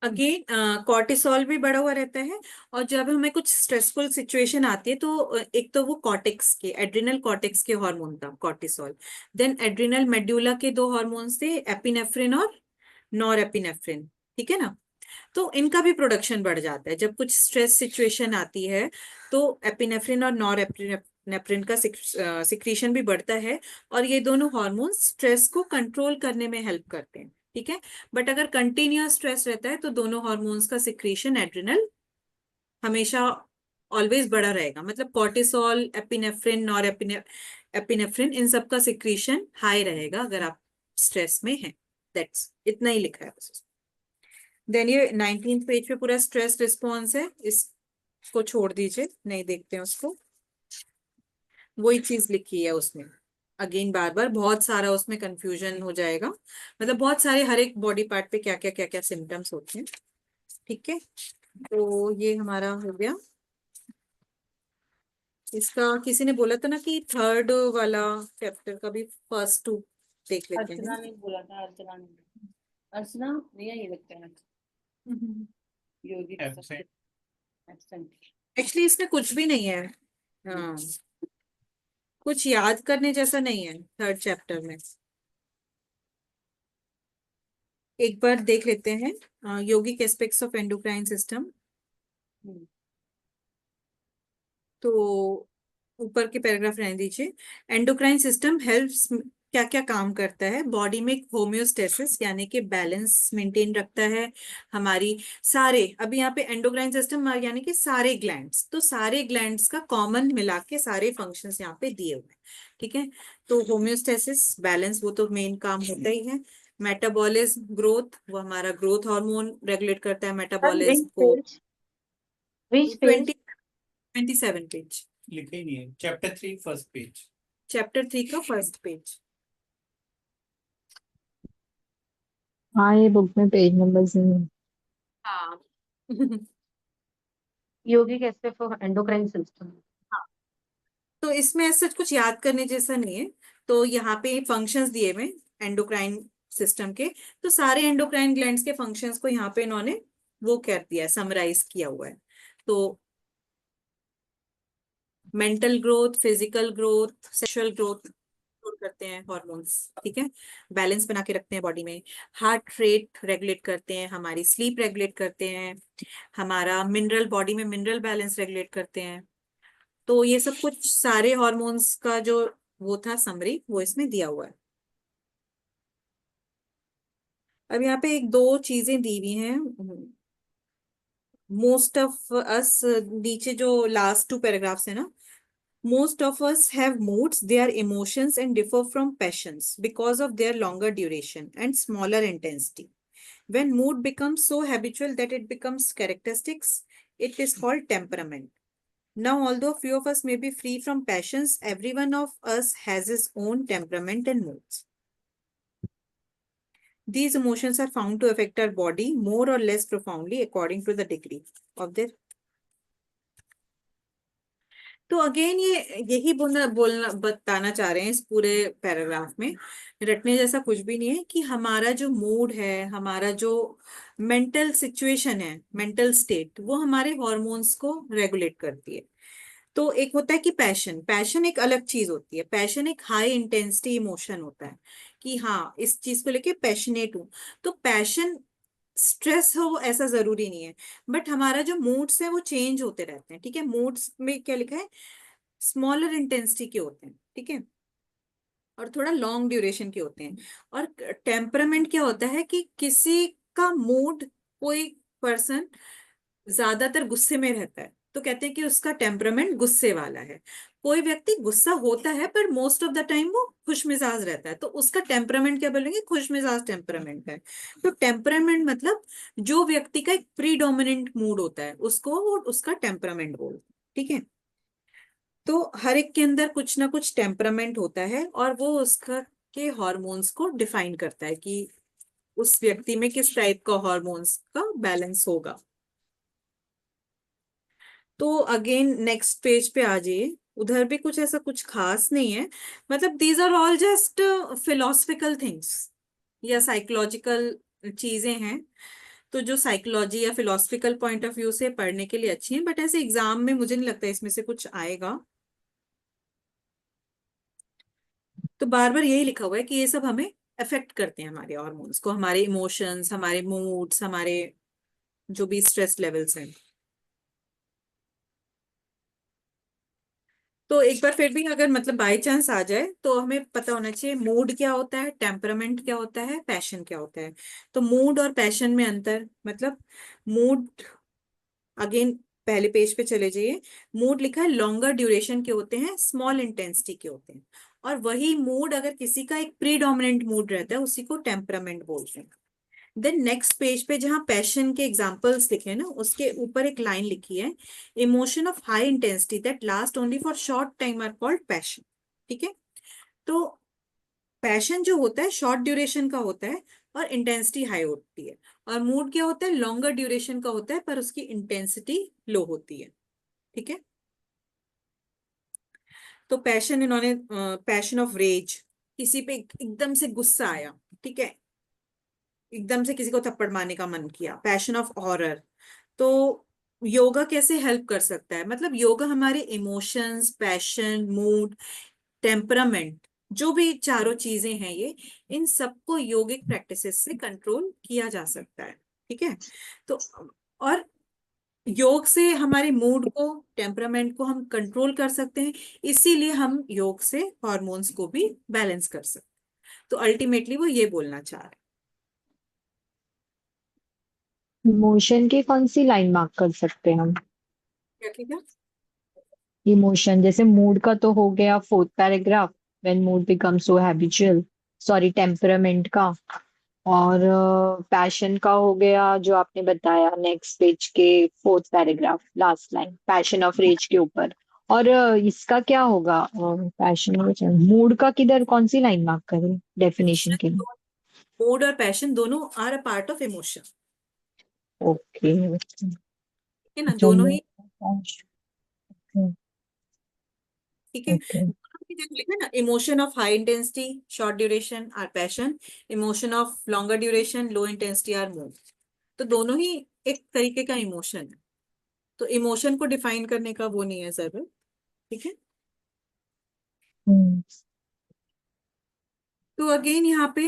Again cortisol भी बढ़ा हुआ रहता है, और जब हमें कुछ स्ट्रेसफुल सिचुएशन आती है तो एक तो वो कॉर्टेक्स के, एड्रिनल कॉर्टेक्स के हार्मोन था कॉर्टिसोल, देन एड्रिनल मेड्यूला के दो हार्मोन्स थे, एपिनेफ्रिन और नॉर एपिनेफ्रिन। ठीक है ना। तो इनका भी प्रोडक्शन बढ़ जाता है जब कुछ स्ट्रेस सिचुएशन आती है, तो एपिनेफ्रिन और नॉर एपिनेफ्रिन का सिक्रीशन भी बढ़ता है, और ये दोनों हार्मोन्स स्ट्रेस को कंट्रोल करने में हेल्प करते हैं। ठीक है। बट अगर कंटिन्यूअस स्ट्रेस रहता है तो दोनों हार्मोन्स का सिक्रीशन एड्रिनल हमेशा ऑलवेज बढ़ा रहेगा, मतलब कॉर्टिसोल, एपिनेफ्रिन, नॉर एपिनेफ्रिन, इन सब का सिक्रीशन हाई रहेगा अगर आप स्ट्रेस में हैं। दैट्स इतना ही लिखा है बस। देन ये 19th पेज पे पूरा स्ट्रेस रिस्पॉन्स है, इसको छोड़ दीजिए, नहीं देखते हैं उसको। वही चीज लिखी है उसमें, अगेन बार बार बहुत सारा उसमें कंफ्यूजन हो जाएगा, मतलब बहुत सारे हर एक बॉडी पार्ट पे क्या क्या क्या क्या सिम्टम्स होते हैं। ठीक है। तो ये हमारा हो गया। इसका किसी ने बोला था ना कि थर्ड वाला चैप्टर का भी फर्स्ट टू देख लेते हैं। अर्चना ने बोला था, अर्चना ने, अर्चना नहीं है, ये लगता है योगी एब्सेंट। एब्सेंट। एक्चुअली इसमें कुछ भी नहीं है। हाँ, कुछ याद करने जैसा नहीं है थर्ड चैप्टर में। एक बार देख लेते हैं यौगिक एस्पेक्ट्स ऑफ एंडोक्राइन सिस्टम। हम्म, तो ऊपर के पैराग्राफ रहने दीजिए। एंडोक्राइन सिस्टम हेल्प्स, क्या क्या काम करता है बॉडी में? होम्योस्टेसिस यानी कि बैलेंस मेंटेन रखता है। हमारी सारे, अभी यहाँ पे एंडोक्राइन सिस्टम यानी कि सारे ग्लैंड्स, तो सारे ग्लैंड्स का कॉमन मिला के सारे फंक्शंस यहाँ पे दिए हुए हैं। ठीक है, तो होम्योस्टेसिस बैलेंस वो तो मेन काम होता ही है। मेटाबॉलिज्म ग्रोथ, वो हमारा ग्रोथ हार्मोन रेगुलेट करता है Sir, मेटाबॉलिज्म which को। page? Which page? 27 पेज, लिखे ही नहीं है, चैप्टर 3 फर्स्ट पेज। चैप्टर 3 का फर्स्ट पेज। हाँ, ये बुक में पेज नंबर्स नहीं है। हाँ Yogic aspect of endocrine system. हाँ, तो इसमें ऐसा कुछ याद करने जैसा नहीं है। तो यहाँ पे फंक्शंस दिए हुए एंडोक्राइन सिस्टम के, तो सारे एंडोक्राइन ग्लैंड्स के फंक्शंस को यहाँ पे इन्होंने वो कर दिया, समराइज किया हुआ है। तो mental growth, physical growth, sexual growth करते हैं हॉर्मोन्स। ठीक है, बैलेंस बना के रखते हैं बॉडी में। हार्ट रेट रेगुलेट करते हैं, हमारी स्लीप रेगुलेट करते हैं, हमारा मिनरल, बॉडी में मिनरल बैलेंस रेगुलेट करते हैं। तो ये सब कुछ सारे हॉर्मोन्स का जो वो था समरी, वो इसमें दिया हुआ है। अब यहाँ पे एक दो चीजें दी हुई हैं। मोस्ट ऑफ अस, नीचे जो लास्ट 2 पैराग्राफ्स है ना, most of us have moods, they are emotions and differ from passions because of their longer duration and smaller intensity. When mood becomes so habitual that it becomes characteristics, it is called temperament. Now, although few of us may be free from passions, every one of us has his own temperament and moods. These emotions are found to affect our body more or less profoundly according to the degree of their। तो again ये यही बोलना बताना चाह रहे हैं इस पूरे पैराग्राफ में, रटने जैसा कुछ भी नहीं है, कि हमारा जो मूड है, हमारा जो मेंटल सिचुएशन है, मेंटल स्टेट, वो हमारे हॉर्मोन्स को रेगुलेट करती है। तो एक होता है कि पैशन, पैशन एक अलग चीज होती है। पैशन एक हाई इंटेंसिटी इमोशन होता है कि हाँ, इस चीज को लेके पैशनेट हूँ। तो पैशन स्ट्रेस हो ऐसा जरूरी नहीं है, बट हमारा जो मूड्स है वो चेंज होते रहते हैं। ठीक है, मूड्स में क्या लिखा है? स्मॉलर इंटेंसिटी के होते हैं। ठीक है, और थोड़ा लॉन्ग ड्यूरेशन के होते हैं। और टेम्परामेंट क्या होता है कि किसी का मूड, कोई पर्सन ज्यादातर गुस्से में रहता है तो कहते हैं कि उसका टेम्परामेंट गुस्से वाला है। कोई व्यक्ति गुस्सा होता है पर मोस्ट ऑफ द टाइम वो खुश मिजाज रहता है, तो उसका टेम्परामेंट क्या बोलेंगे? खुश मिजाज टेम्परामेंट है। तो टेम्परामेंट मतलब जो व्यक्ति का एक प्रीडोमिनेंट मूड होता है उसको वो उसका टेम्परामेंट बोलते हैं। ठीक है, तो हर एक के अंदर कुछ ना कुछ टेम्परामेंट होता है और वो उसका के हॉर्मोन्स को डिफाइन करता है कि उस व्यक्ति में किस टाइप का हॉर्मोन्स का बैलेंस होगा। तो अगेन नेक्स्ट पेज पे आ जाइए। उधर भी कुछ ऐसा कुछ खास नहीं है, मतलब these are all just philosophical things या साइकोलॉजिकल चीजें हैं। तो जो साइकोलॉजी या फिलोसफिकल पॉइंट ऑफ व्यू से पढ़ने के लिए अच्छी हैं, बट ऐसे एग्जाम में मुझे नहीं लगता इसमें से कुछ आएगा। तो बार बार यही लिखा हुआ है कि ये सब हमें अफेक्ट करते हैं, हमारे हॉर्मोन्स को, हमारे इमोशंस, हमारे मूड्स, हमारे जो भी स्ट्रेस लेवल्स हैं। तो एक बार फिर भी अगर मतलब बाय चांस आ जाए तो हमें पता होना चाहिए मूड क्या होता है, टेम्परामेंट क्या होता है, पैशन क्या होता है। तो मूड और पैशन में अंतर, मतलब मूड, अगेन पहले पेज पे चले जाइए। मूड लिखा है लॉन्गर ड्यूरेशन के होते हैं, स्मॉल इंटेंसिटी के होते हैं। और वही मूड अगर किसी का एक प्रीडोमिनेंट मूड रहता है उसी को टेम्परामेंट बोलते हैं। देन नेक्स्ट पेज पे जहां पैशन के एग्जांपल्स लिखे हैं ना, उसके ऊपर एक लाइन लिखी है, emotion of high intensity that last only for short time are called passion. ठीक है, तो पैशन जो होता है शॉर्ट ड्यूरेशन का होता है और इंटेंसिटी हाई होती है। और मूड क्या होता है? लॉन्गर ड्यूरेशन का होता है पर उसकी इंटेंसिटी लो होती है। ठीक है, तो पैशन इन्होंने पैशन ऑफ रेज, किसी पे एकदम से गुस्सा आया, ठीक है, एकदम से किसी को थप्पड़ मारने का मन किया, पैशन ऑफ हॉरर। तो योगा कैसे हेल्प कर सकता है? मतलब योगा हमारे इमोशंस, पैशन, मूड, टेम्परामेंट जो भी चारों चीजें हैं ये, इन सबको योगिक प्रैक्टिसेस से कंट्रोल किया जा सकता है। ठीक है। तो और योग से हमारे मूड को, टेम्परामेंट को हम कंट्रोल कर सकते हैं, इसीलिए हम योग से हॉर्मोन्स को भी बैलेंस कर सकते हैं। तो अल्टीमेटली वो ये बोलना चाह रहे इमोशन की कौन सी लाइन मार्क कर सकते हैं हम? हैं। ठीक है। इमोशन जैसे मूड का तो हो गया fourth paragraph, when mood become so habitual, sorry temperament का। और पैशन का हो गया जो आपने बताया नेक्स्ट पेज के fourth paragraph last line, passion of rage के ऊपर। और इसका क्या होगा? पैशन मूड का किधर कौन सी लाइन मार्क करें डेफिनेशन के लिए? मूड और पैशन दोनों are a part of emotion. Okay. ठीक है ना, अच्छा दोनों मूड, ही। ठीक है। ओके। लिखा ना, emotion of high intensity short duration are passion, emotion of longer duration low intensity are mood. तो दोनों ही एक तरीके का इमोशन है। तो इमोशन को डिफाइन करने का वो नहीं है जरूरत। ठीक है। तो अगेन यहाँ पे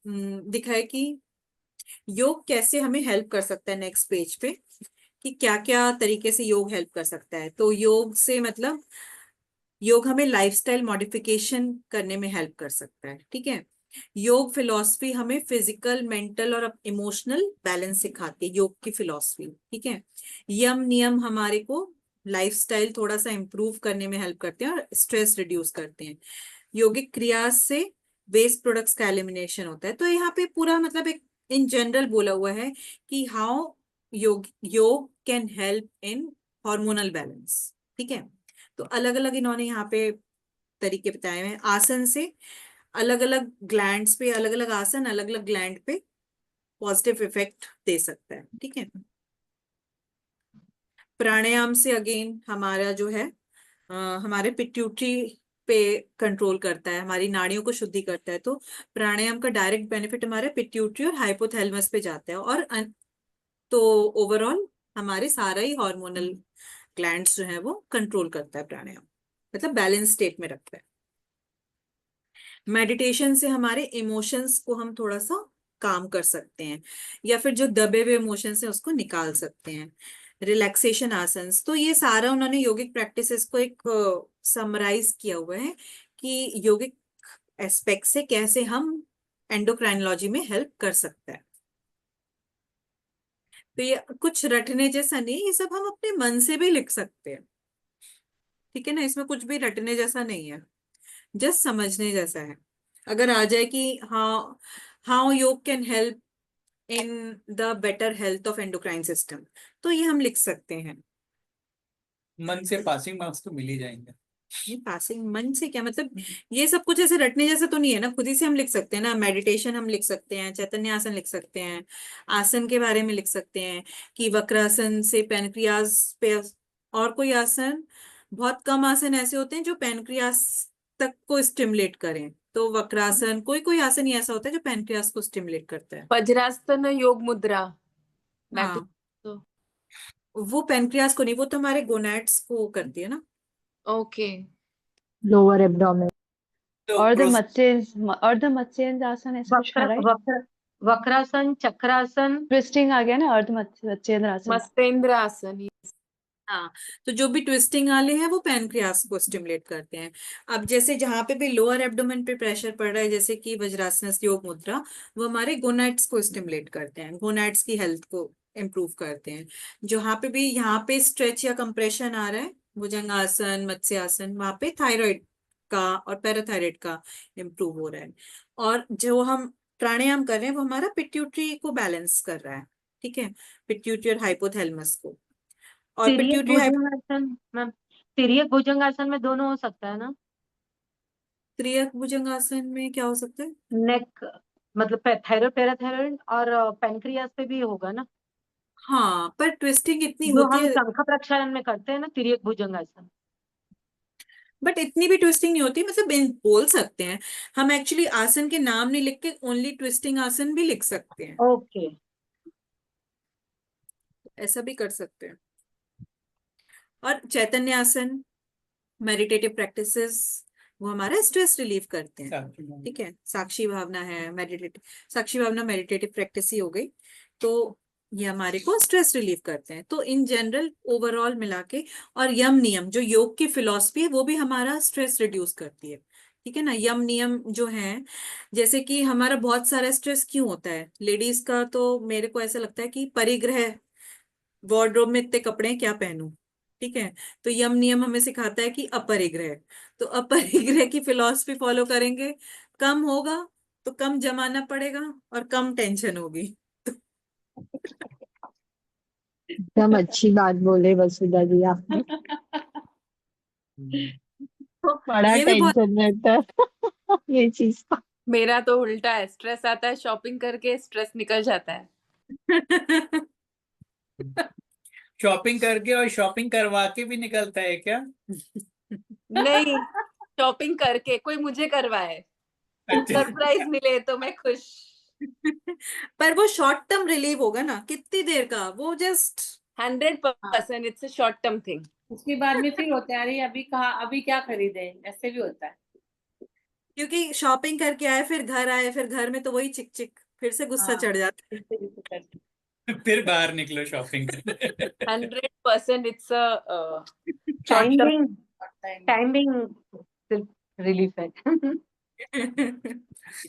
दिखा है कि योग कैसे हमें हेल्प कर सकता है, नेक्स्ट पेज पे, कि क्या क्या तरीके से योग हेल्प कर सकता है। तो योग से मतलब योग हमें लाइफस्टाइल मॉडिफिकेशन करने में हेल्प कर सकता है। ठीक है। योग फिलॉसफी हमें फिजिकल, मेंटल और इमोशनल बैलेंस सिखाती है, योग की फिलॉसफी। ठीक है। यम नियम हमारे को लाइफस्टाइल थोड़ा सा इंप्रूव करने में हेल्प करते हैं और स्ट्रेस रिड्यूस करते हैं। योगिक क्रिया से वेस्ट प्रोडक्ट्स का एलिमिनेशन होता है। तो यहाँ पे पूरा मतलब एक इन जनरल बोला हुआ है कि हाउ योग can help in hormonal balance. ठीक है। तो अलग अलग इन्होंने यहाँ पे तरीके बताए हैं। आसन से अलग अलग ग्लैंड्स पे, अलग अलग आसन अलग अलग ग्लैंड पे पॉजिटिव इफेक्ट दे सकता है। ठीक है। प्राणायाम से अगेन हमारा जो है हमारे पिट्यूटरी पे कंट्रोल करता है, हमारी नाड़ियों को शुद्धि करता है। तो प्राणायाम का डायरेक्ट बेनिफिट हमारे पिट्यूटरी और हाइपोथैलेमस पे जाता है। और तो ओवरऑल हमारे सारा ही हार्मोनल ग्लैंड्स जो है वो कंट्रोल करता है प्राणायाम, मतलब बैलेंस स्टेट में रखता है। मेडिटेशन से हमारे इमोशंस को हम थोड़ा सा काम कर सकते हैं, या फिर जो दबे हुए इमोशंस है उसको निकाल सकते हैं। रिलैक्सेशन आसन्स, तो ये सारा उन्होंने योगिक प्रैक्टिसेस को एक समराइज किया हुआ है कि योगिक एस्पेक्ट से कैसे हम एंडोक्राइनोलॉजी में हेल्प कर सकता है। तो ये कुछ रटने जैसा नहीं, ये सब हम अपने मन से भी लिख सकते हैं। ठीक है ना, इसमें कुछ भी रटने जैसा नहीं है, जस्ट समझने जैसा है। अगर आ जाए कि हाँ, हाउ योग can help in the better health of endocrine system, तो ये हम लिख सकते हैं। मन से पासिंग मार्क्स तो मिल ही जाएंगे। ये पासिंग मन से क्या मतलब, ये सब कुछ ऐसे रटने जैसा तो नहीं है ना, खुद ही से हम लिख सकते हैं ना। मेडिटेशन हम लिख सकते हैं, चैतन्य आसन लिख सकते हैं, आसन के बारे में लिख सकते हैं कि वक्रासन से पैनक्रियास पे, और कोई आसन, बहुत कम आसन ऐसे होते हैं जो पैनक्रियास तक को स्टिमुलेट करें। तो वक्रासन, कोई कोई आसन ही ऐसा होता है जो पैनक्रियास को स्टिमुलेट करता है। वज्रासन योग मुद्रा, दैट हाँ, इज वो पैनक्रियास को नहीं, वो तो हमारे गोनैड्स को करती है ना। ओके। Lower abdomen. तो अर्ध मत्स्येंद्रासन ऐसा कुछ है, वक्र राइट? वक्र वक्रासन, चक्रासन। ट्विस्टिंग आ गया ना, अर्ध मत्स्येंद्रासन। मस्तेंद्र आसन। हाँ, तो जो भी ट्विस्टिंग वाले हैं वो पैनक्रियास को स्टिमुलेट करते हैं। अब जैसे जहां पे भी लोअर एब्डोमेन पे प्रेशर पड़ रहा है, जैसे कि वज्रासन योग मुद्रा, वो हमारे गोनैड्स को स्टिमुलेट करते हैं, गोनैड्स की हेल्थ को इम्प्रूव करते हैं। जहां पे भी यहाँ पे स्ट्रेच या कंप्रेशन आ रहा है, भुजंगासन, मत्स्यासन, वहां पे थायराइड का और पैराथायराइड का इम्प्रूव हो रहा है। और जो हम प्राणायाम कर रहे हैं वो हमारा पिट्यूटरी को बैलेंस कर रहा है। ठीक है, पिट्यूटरी और हाइपोथैलेमस को। और तिर्यक पिट्यूटरी, भुजंगासन मैम, तिर्यक भुजंगासन में दोनों हो सकता है ना? त्रियक भुजंगासन में क्या हो सकता है? नेक, मतलब थायराइड, पैराथायराइड और पेनक्रियास पे भी होगा ना, हाँ, पर ट्विस्टिंग इतनी जो होती हम है, शंख प्रक्षालन में करते हैं ना, तिर्यक भुजंगासन। बट इतनी भी ट्विस्टिंग नहीं होती, मतलब बोल सकते हैं हम। एक्चुअली आसन के नाम नहीं लिख के ओनली ट्विस्टिंग आसन भी लिख सकते हैं, ओके। ऐसा भी कर सकते हैं। और चैतन्य आसन, मेडिटेटिव प्रैक्टिसेस, वो हमारा स्ट्रेस रिलीव करते हैं। साक्षी भावना। ठीक है, साक्षी भावना है, मेडिटेटिव, साक्षी भावना मेडिटेटिव प्रैक्टिस ही हो गई। तो ये हमारे को स्ट्रेस रिलीव करते हैं। तो इन जनरल ओवरऑल मिला के, और यम नियम जो योग की फिलॉसफी है वो भी हमारा स्ट्रेस रिड्यूस करती है। ठीक है ना, यम नियम जो है, जैसे कि हमारा बहुत सारा स्ट्रेस क्यों होता है लेडीज का, तो मेरे को ऐसा लगता है कि परिग्रह, वार्डरोब में इतने कपड़े हैं, क्या पहनूं। ठीक है, तो यम नियम हमें सिखाता है कि अपरिग्रह, तो अपरिग्रह की फिलॉसफी फॉलो करेंगे, कम होगा, तो कम जमाना पड़ेगा और कम टेंशन होगी। एकदम अच्छी बात बोले वसुधा जी आपने। तो बड़ा ये भी बहुत टेंशन रहता है ये चीज का। मेरा तो उल्टा है, स्ट्रेस आता है शॉपिंग करके, स्ट्रेस निकल जाता है। शॉपिंग करके और शॉपिंग करवा के भी निकलता है क्या? नहीं, शॉपिंग करके कोई मुझे करवाए, अच्छा। सरप्राइज मिले तो मैं खुश। पर वो शॉर्ट टर्म रिलीव होगा ना, कितनी देर का, वो just 100% it's a short term thing. उसके बाद में फिर होता है, अरे अभी कहा, अभी क्या खरीदे, ऐसे भी होता है। क्योंकि शॉपिंग करके आए, फिर घर आए, फिर घर में तो वही चिक चिक, फिर से गुस्सा हाँ, चढ़ जाता है। ऐसे भी होता है। फिर बाहर निकलो शॉपिंग करने। 100% it's a short term. Timing, पड़ता है। टाइमिंग सिर्फ रिलीफ है।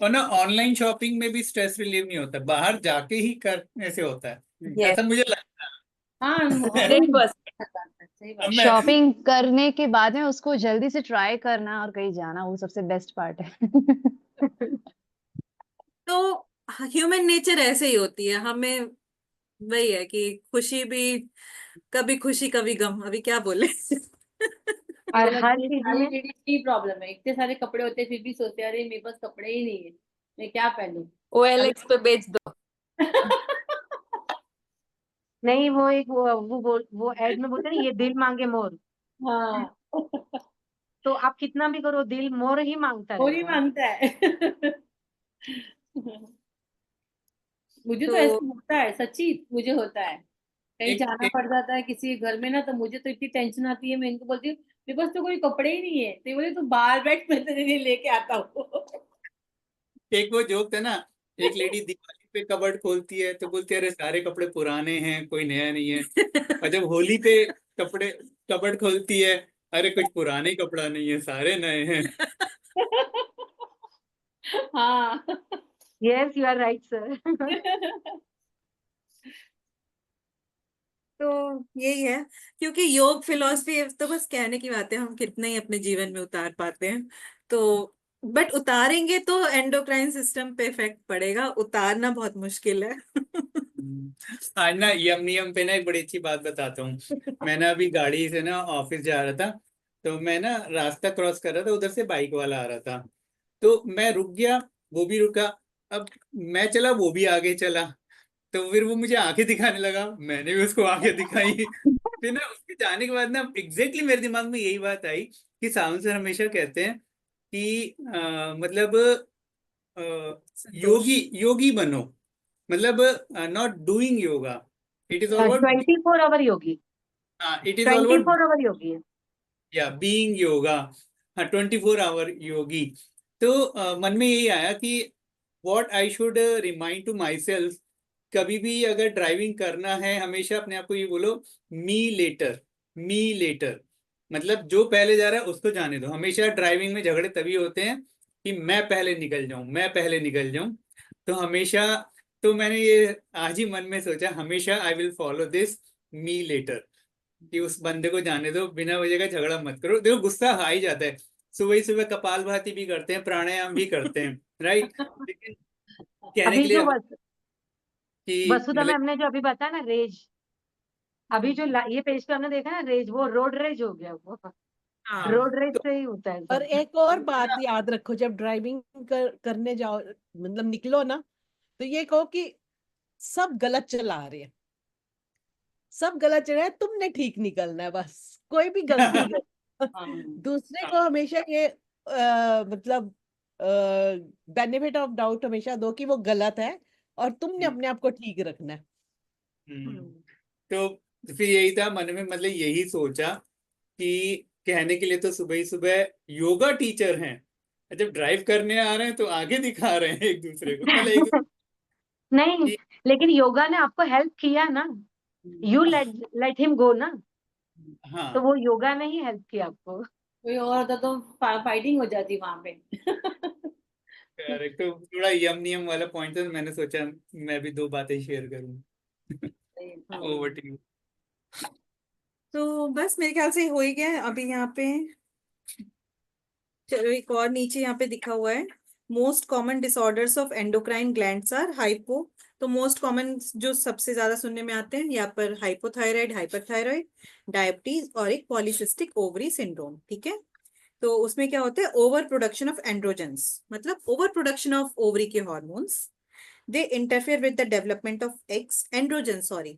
और ना ऑनलाइन शॉपिंग में भी स्ट्रेस रिलीव नहीं होता, बाहर जाके ही करने से होता है, Yes, ऐसा मुझे लगता हाँ, है। 100%। सही बात। मैं शॉपिंग करने के बाद में उसको जल्दी से ट्राई करना और कहीं जाना, वो सबसे बेस्ट पार्ट है। तो ह्यूमन नेचर ऐसे ही होती है, हमें वही है कि खुशी भी, कभी खुशी कभी गम, अभी क्या बोले। मुझे और हर लगता है चीज सारी में लेडीज की प्रॉब्लम है, इतने सारे कपड़े होते हैं फिर भी सोचते हैं अरे मेरे पास कपड़े ही नहीं है, मैं क्या पहनूं। OLX पे बेच दो। नहीं, वो एक वो एड में बोलते हैं ना, ये दिल मांगे मोर। हाँ, तो आप कितना भी करो, दिल मोर ही मांगता और ही रहेगा। मांगता है। मुझे तो तो ऐसा होता है, सच्ची मुझे होता है, कहीं एक, जाना एक पड़ जाता है किसी के घर में ना, तो मुझे तो इतनी टेंशन आती है, मैं इनको बोलती हूँ मेरे पास तो कोई कपड़े ही नहीं है, तो ये बोले तू बाहर बैठ, मैं तेरे लिए लेके आता हूँ। एक वो जोक था ना, एक लेडी दिवाली पे कबर्ड खोलती है तो बोलती है अरे सारे कपड़े पुराने हैं, कोई नया नहीं है। और जब होली पे कपड़े कबर्ड खोलती है, अरे कुछ पुराने कपड़ा नहीं है, सारे नए हैं। हाँ। Yes, you are right sir. तो यही है, क्योंकि योग फिलॉसफी तो बस कहने की बात है, हम कितने ही अपने जीवन में उतार पाते हैं। तो बट उतारेंगे तो एंडोक्राइन सिस्टम पे इफेक्ट पड़ेगा, उतारना बहुत मुश्किल है। आज ना यम नियम पे ना एक बड़ी अच्छी बात बताता हूँ। मैं ना अभी गाड़ी से ना ऑफिस जा रहा था, तो मैं ना रास्ता क्रॉस कर रहा था, उधर से बाइक वाला आ रहा था, तो मैं रुक गया, वो भी रुका, अब मैं चला, वो भी आगे चला, तो फिर वो मुझे आंखें दिखाने लगा, मैंने भी उसको आंखें दिखाई। फिर ना उसके जाने के बाद ना एग्जैक्टली मेरे दिमाग में यही बात आई कि सावन सर हमेशा कहते हैं कि मतलब संतोष। योगी योगी बनो, मतलब not doing yoga, it is all about, 24 hour yogi, it is all twenty about, four hour yogi है। या बीइंग योगा। हाँ, 24 आवर योगी। तो मन में यही आया कि what I should remind to myself, कभी भी अगर ड्राइविंग करना है हमेशा अपने आप को ये बोलो, मी लेटर, मी लेटर, मतलब जो पहले जा रहा है उसको जाने दो। हमेशा ड्राइविंग में झगड़े तभी होते हैं कि मैं पहले निकल जाऊं, मैं पहले निकल जाऊं। तो हमेशा, तो मैंने ये आज ही मन में सोचा, हमेशा I will follow this me later, कि उस बंदे को जाने दो, बिना वजह का झगड़ा मत करो। देखो गुस्सा आ ही जाता है, सुबह ही सुबह कपालभाति भी करते हैं, प्राणायाम भी करते हैं, राइट, लेकिन कहने के अभी लिए जो कि वसुधा मतलब मैम ने जो अभी बताया ना, रेज, अभी जो ये पेज पे हमने देखा ना, रेज, वो रोड रेज हो गया वो। हाँ, रोड रेज तो से ही होता है और सब। एक और बात याद रखो, जब ड्राइविंग करने जाओ, मतलब निकलो ना, तो ये कहो कि सब गलत चला रहे हैं, सब गलत चल रहा है, तुमने ठीक निकलना है, बस कोई भी गलती कर। दूसरे को हमेशा ये मतलब बेनिफिट ऑफ डाउट हमेशा दो कि वो गलत है और तुमने अपने आप को ठीक रखना है। तो फिर यही था मन में, मतलब यही सोचा कि कहने के लिए तो सुबह ही सुबह योगा टीचर हैं, जब ड्राइव करने आ रहे हैं तो आगे दिखा रहे हैं एक दूसरे को, मतलब एक नहीं, लेकिन योगा ने आपको हेल्प किया ना, यू लेट हिम गो ना, तो हाँ वो योगा ने ही हेल्प किया आपको। कोई और होता तो फाइटिंग हो जाती वहां पे। करेक्ट। तो थोड़ा यम नियम वाला पॉइंट था, मैंने सोचा मैं भी दो बातें शेयर करूँ। Over to you. तो बस मेरे ख्याल से हो ही गया है अभी यहाँ पे। चलो एक और नीचे यहाँ पे दिखा हुआ है, most common disorders of endocrine glands are hypo. तो मोस्ट कॉमन जो सबसे ज्यादा सुनने में आते हैं यहाँ पर हाइपोथायराइड, हाइपरथायराइड, डायबिटीज और एक पॉलीसिस्टिक ओवरी सिंड्रोम। ठीक है, तो उसमें क्या होता है, ओवर प्रोडक्शन ऑफ एंड्रोजेंस, मतलब ओवर प्रोडक्शन ऑफ ओवरी के hormones. They interfere with the development of eggs, androgen sorry,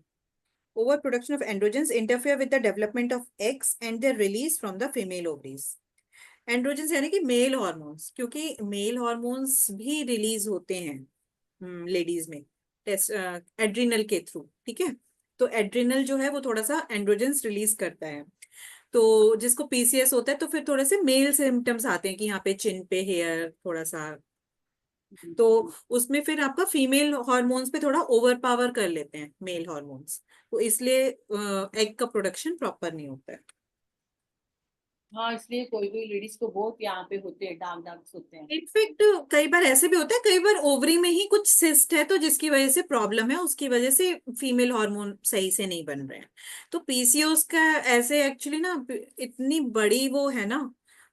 overproduction of androgens interfere with the development of eggs and their release from the female ovaries. Androgens यानी कि mail hormones, क्योंकि mail hormones भी release होते हैं ladies में test adrenal के through. ठीक है, तो एड्रिनल जो है वो थोड़ा सा एंड्रोजन्स रिलीज करता है। तो जिसको पीसीएस होता है तो फिर थोड़े से मेल सिम्टम्स आते हैं कि यहाँ पे चिन पे हेयर थोड़ा सा, तो उसमें फिर आपका फीमेल हॉर्मोन्स पे थोड़ा ओवर पावर कर लेते हैं मेल हॉर्मोन्स, तो इसलिए एग का प्रोडक्शन प्रॉपर नहीं होता है। हाँ, इसलिए कोई कोई लेडीज को बहुत यहाँ पे होते हैं, डार्क डार्क होते हैं। इनफेक्ट कई बार ऐसे भी होता है, कई बार ओवरी में ही कुछ सिस्ट है तो जिसकी वजह से प्रॉब्लम है, उसकी वजह से फीमेल हार्मोन सही से नहीं बन रहे हैं। तो पीसीओएस का ऐसे एक्चुअली ना इतनी बड़ी वो है ना,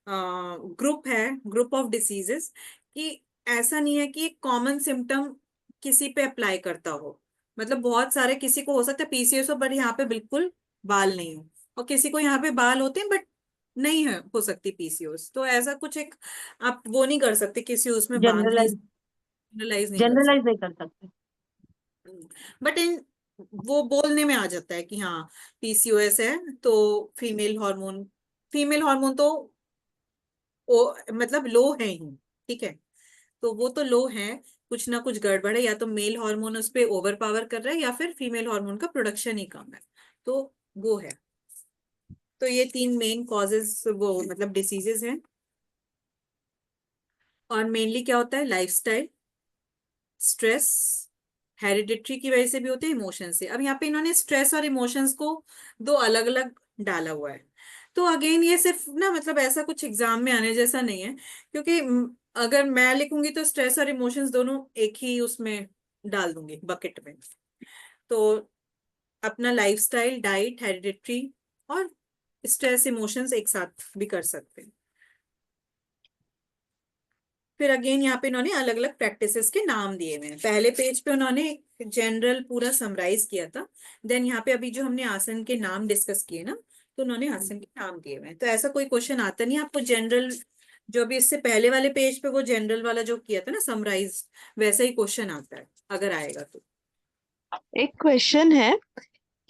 ग्रुप है, ग्रुप ऑफ डिसीजेस, कि ऐसा नहीं है कि एक कॉमन सिम्टम किसी पे अप्लाई करता हो। मतलब बहुत सारे, किसी को हो सकता है पीसीओएस हो बट यहाँ पे बिल्कुल बाल नहीं हो, और किसी को यहाँ पे बाल होते हैं बट नहीं है हो सकती पीसीओएस। तो ऐसा कुछ एक आप वो नहीं कर सकते, किसी उसमें बांध नहीं, जनरलाइज जनरलाइज नहीं कर जनरलाइज सकते। नहीं कर सकते। बट इन वो बोलने में आ जाता है कि हाँ पीसीओएस है तो फीमेल हार्मोन तो मतलब लो है ही। ठीक है, तो वो तो लो है, कुछ ना कुछ गड़बड़ है, या तो मेल हार्मोन उस पे ओवर पावर कर रहा है या फिर फीमेल हार्मोन का प्रोडक्शन ही कम है, तो वो है। तो ये तीन मेन कॉजेज वो मतलब डिसीजेज हैं। और मेनली क्या होता है, लाइफस्टाइल, स्ट्रेस, हेरिडिटरी की वजह से भी होते हैं, इमोशन से। अब यहाँ पे इन्होंने स्ट्रेस और इमोशंस को दो अलग अलग डाला हुआ है। तो अगेन ये सिर्फ ना मतलब ऐसा कुछ एग्जाम में आने जैसा नहीं है, क्योंकि अगर मैं लिखूंगी तो स्ट्रेस और इमोशंस दोनों एक ही उसमें डाल दूंगी बकेट में। तो अपना लाइफस्टाइल, डाइट, हेरिडिटरी और स्ट्रेस इमोशंस एक साथ भी कर सकते हैं। फिर अगेन यहाँ पे इन्होंने अलग अलग प्रैक्टिसेस के नाम दिए हुए हैं। पहले पेज पे उन्होंने जनरल पूरा समराइज किया था, देन यहाँ पे अभी जो हमने आसन के नाम डिस्कस किए ना, तो उन्होंने आसन के नाम दिए हुए हैं। तो ऐसा कोई क्वेश्चन आता नहीं आपको जनरल, जो भी इससे पहले वाले पेज पे वो जनरल वाला जो किया था ना समराइज, वैसा ही क्वेश्चन आता है अगर आएगा तो। एक क्वेश्चन है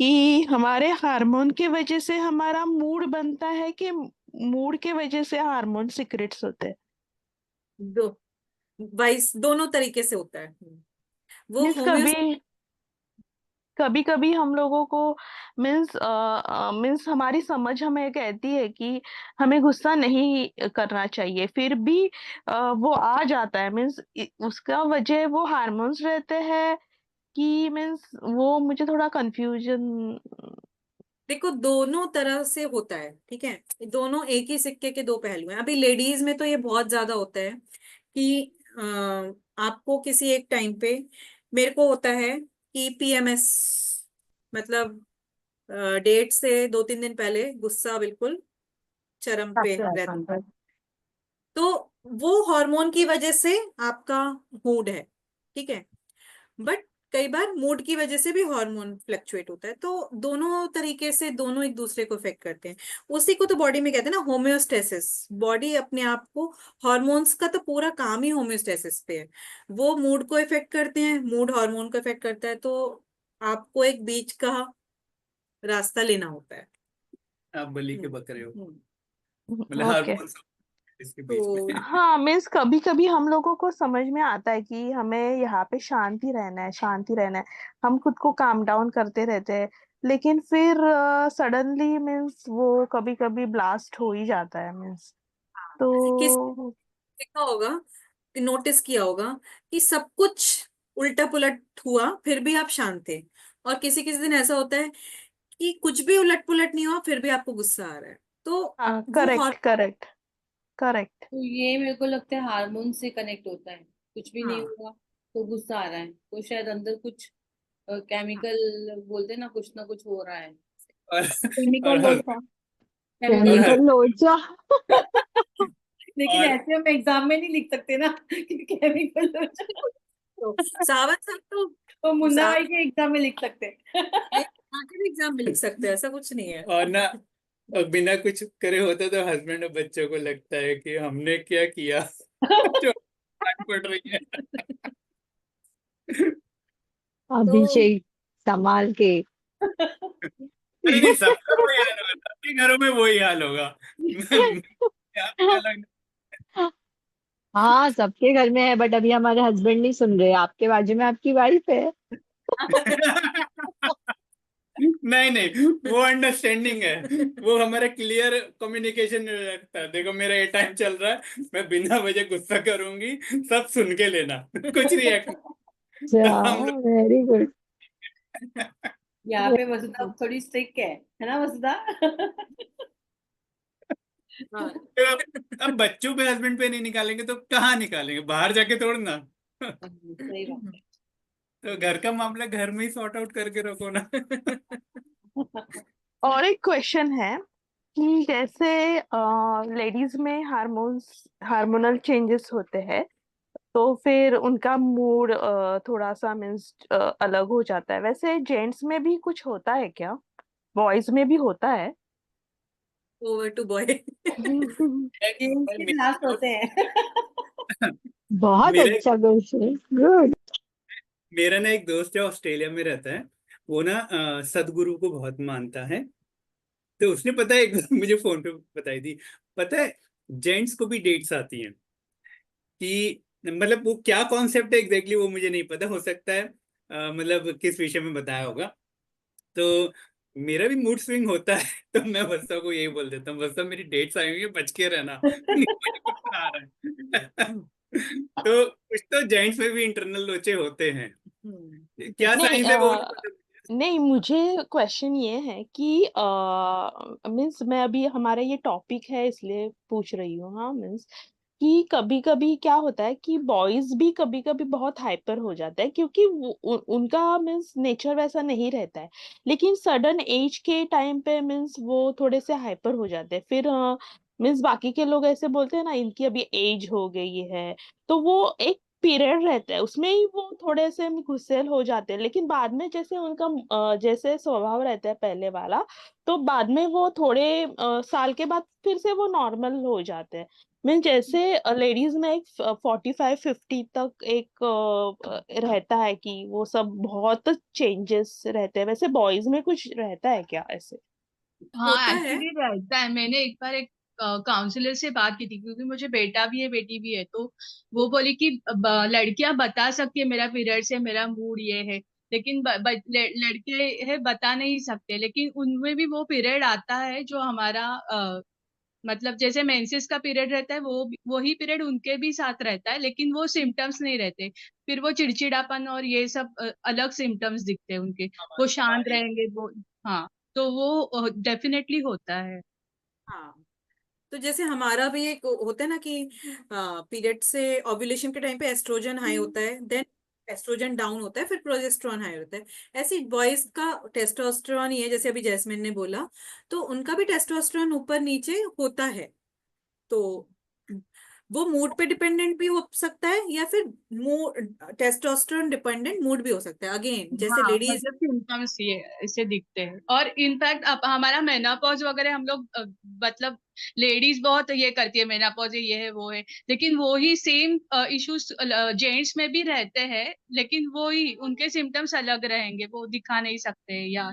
कि हमारे हार्मोन के वजह से हमारा मूड बनता है कि मूड के वजह से हार्मोन सीक्रेट्स होते हैं? दो वाइस दोनों तरीके से होता है वो मीन्स कभी कभी हम लोगों को मीन्स हमारी समझ हमें कहती है कि हमें गुस्सा नहीं करना चाहिए, फिर भी वो आ जाता है। मीन्स उसका वजह वो हार्मोन्स रहते हैं कि मीन्स वो मुझे थोड़ा कंफ्यूजन। देखो दोनों तरह से होता है। ठीक है, दोनों एक ही सिक्के के दो पहलू हैं। अभी लेडीज में तो ये बहुत ज्यादा होता है कि आपको किसी एक टाइम पे, मेरे को होता है कि पीएमएस, मतलब डेट से 2-3 दिन पहले गुस्सा बिल्कुल चरम पे रहता है। तो वो हार्मोन की वजह से आपका मूड है। ठीक है, बट कई बार मूड की वजह से भी हार्मोन फ्लक्चुएट होता है। तो दोनों तरीके से दोनों एक दूसरे को इफेक्ट करते हैं। उसी को तो बॉडी में कहते हैं ना होम्योस्टेसिस। बॉडी अपने आप को, हार्मोन्स का तो पूरा काम ही होम्योस्टेसिस पे है। वो मूड को इफेक्ट करते हैं, मूड हार्मोन को इफेक्ट करता है, तो आपको एक बीच का रास्ता लेना होता है। आप बलि के बकरे हो, मतलब ओके। हार्मोन्स इसके बीच में। तो हाँ, मीन्स कभी कभी हम लोगों को समझ में आता है कि हमें यहाँ पे शांति रहना है, शांति रहना है, हम खुद को काम डाउन करते रहते हैं, लेकिन फिर सडनली मीन्स वो कभी कभी ब्लास्ट हो ही जाता है मीन्स। किस तो देखा होगा, नोटिस किया होगा कि सब कुछ उल्टा पुलट हुआ फिर भी आप शांत थे, और किसी किसी दिन ऐसा होता है कि कुछ भी उलट पुलट नहीं हुआ फिर भी आपको गुस्सा आ रहा है। तो वो करेक्ट करेक्ट करेक्ट। तो ये मेरे को लगता है हार्मोन से कनेक्ट होता है। कुछ भी नहीं हाँ हुआ तो गुस्सा आ रहा है, तो शायद अंदर कुछ केमिकल बोलते हैं ना, कुछ हो रहा है। और केमिकल और लोचा, और केमिकल। केमिकल लोचा। लेकिन और ऐसे हम एग्जाम में नहीं लिख सकते ना कि केमिकल लोचा। तो सावन साहब तो तो मुन्ना भाई सावन के एग्जाम में लिख सकते हैं। आगे भी एग्जाम में लिख सकते हैं, ऐसा कुछ नहीं है। और ना, और बिना कुछ करे होता तो हस्बैंड और बच्चों को लगता है कि हमने क्या किया जो डांट पड़ रही है। तो अभिषेक संभाल के। अरे नहीं, सबका वही हाल होगा, सबके घरों में वही हाल होगा। यहाँ पे अलग। हाँ सबके घर में है, बट अभी हमारे हस्बैंड नहीं सुन रहे, आपके बाजू में आपकी वाइफ है। नहीं नहीं, वो अंडरस्टैंडिंग है, वो हमारा क्लियर कम्युनिकेशन रखता है। देखो मेरा ये टाइम चल रहा है, मैं बिना वजह गुस्सा करूंगी, सब सुन के लेना, कुछ रिएक्ट। तो हम अच्छा, वेरी गुड। यहाँ पे वसुधा थोड़ी स्ट्रिक्ट है ना वसुधा? हाँ अब बच्चों पे हस्बैंड पे नहीं निकालेंगे तो कहाँ निकालेंगे, बाहर जाके थोड़ी ना। सही बात तो घर का मामला घर में ही सॉर्ट आउट करके रखो ना। है। और एक क्वेश्चन है कि जैसे लेडीज में हार्मोनल चेंजेस होते हैं, तो फिर उनका मूड थोड़ा सा मीन्स अलग हो जाता है। वैसे जेंट्स में भी कुछ होता है क्या? बॉयज में भी होता है? Over to boy. ये इसके लास्ट होते हैं। बहुत मेरा अच्छा क्वेश्चन, गुड। मेरा ना एक दोस्त है, ऑस्ट्रेलिया में रहता है। वो ना सदगुरु को बहुत मानता है। तो उसने पता है एक बार मुझे फोन पे बताई थी। पता है, जेंट्स को भी डेट्स आती हैं कि मतलब वो क्या कॉन्सेप्ट है एग्जैक्टली वो मुझे नहीं पता, हो सकता है मतलब किस विषय में बताया होगा। तो मेरा भी मूड स्विंग होता है। तो मैं वर्षा को यही बोल देता हूँ, वर्षा मेरी डेट्स आई हुई है, बच के रहना। मुझे गुस्सा आ रहा है। तो कुछ तो जेंट्स में भी इंटरनल लोचे होते हैं। क्या नहीं साइंस है वो नहीं पता मुझे। नहीं, मुझे क्वेश्चन ये है कि मीन्स मैं अभी हमारा ये टॉपिक है इसलिए पूछ रही हूँ। हाँ मीन्स कि कभी कभी क्या होता है कि बॉयज भी कभी कभी बहुत हाइपर हो जाता है, क्योंकि उनका मीन्स नेचर वैसा नहीं रहता है, लेकिन सडन एज के टाइम पे मीन्स वो थोड़े से हाइपर हो जाते हैं। फिर मीन्स बाकी के लोग ऐसे बोलते हैं ना, इनकी अभी एज हो गई है, तो वो एक पीरियड रहता है उसमें ही वो थोड़े से गुस्सैल हो जाते हैं, लेकिन बाद में जैसे उनका जैसे स्वभाव रहता है पहले वाला, तो बाद में वो थोड़े साल के बाद फिर से वो नॉर्मल हो जाते हैं। मीन जैसे लेडीज में एक 45-50 तक एक रहता है कि वो सब बहुत चेंजेस रहते हैं। वैसे बॉयज में कुछ रहता है क्या ऐसे? होता हाँ है। एक्चुअली रहता है। मैंने एक बार एक काउंसलर से बात की थी, क्योंकि मुझे बेटा भी है बेटी भी है। तो वो बोली कि लड़कियां बता सकती है मेरा पीरियड्स है, मेरा मूड ये है, लेकिन लड़के है बता नहीं सकते। लेकिन उनमें भी वो पीरियड आता है जो हमारा मतलब जैसे मेंसेस का पीरियड रहता है, वही पीरियड उनके भी साथ रहता है, लेकिन वो सिम्टम्स नहीं रहते। फिर वो चिड़चिड़ापन और ये सब अलग सिम्टम्स दिखते हैं उनके। वो शांत रहेंगे वो। हाँ, तो वो डेफिनेटली होता है। हाँ तो जैसे हमारा भी एक होता है ना कि पीरियड से ओव्यूलेशन के टाइम पे एस्ट्रोजन हाई होता है, देन एस्ट्रोजन डाउन होता है, फिर प्रोजेस्टेरॉन हाई होता है। ऐसे बॉयज का टेस्टोस्टेरॉन ही है, जैसे अभी जैस्मिन ने बोला, तो उनका भी टेस्टोस्टेरॉन ऊपर नीचे होता है। तो वो मूड पे डिपेंडेंट भी हो सकता है, या फिर मूड टेस्टोस्टेरोन डिपेंडेंट मूड भी हो सकता है, अगेन जैसे हाँ लेडीज। मतलब सिम्टम्स ये ऐसे दिखते हैं। और इनफैक्ट अब हमारा मेनापॉज वगैरह हम लोग मतलब लेडीज बहुत ये करती है, मेनापॉज है ये है वो है, लेकिन वो ही सेम इश्यूज जेंट्स में भी रहते हैं। लेकिन वो ही उनके सिम्टम्स अलग रहेंगे, वो दिखा नहीं सकते या।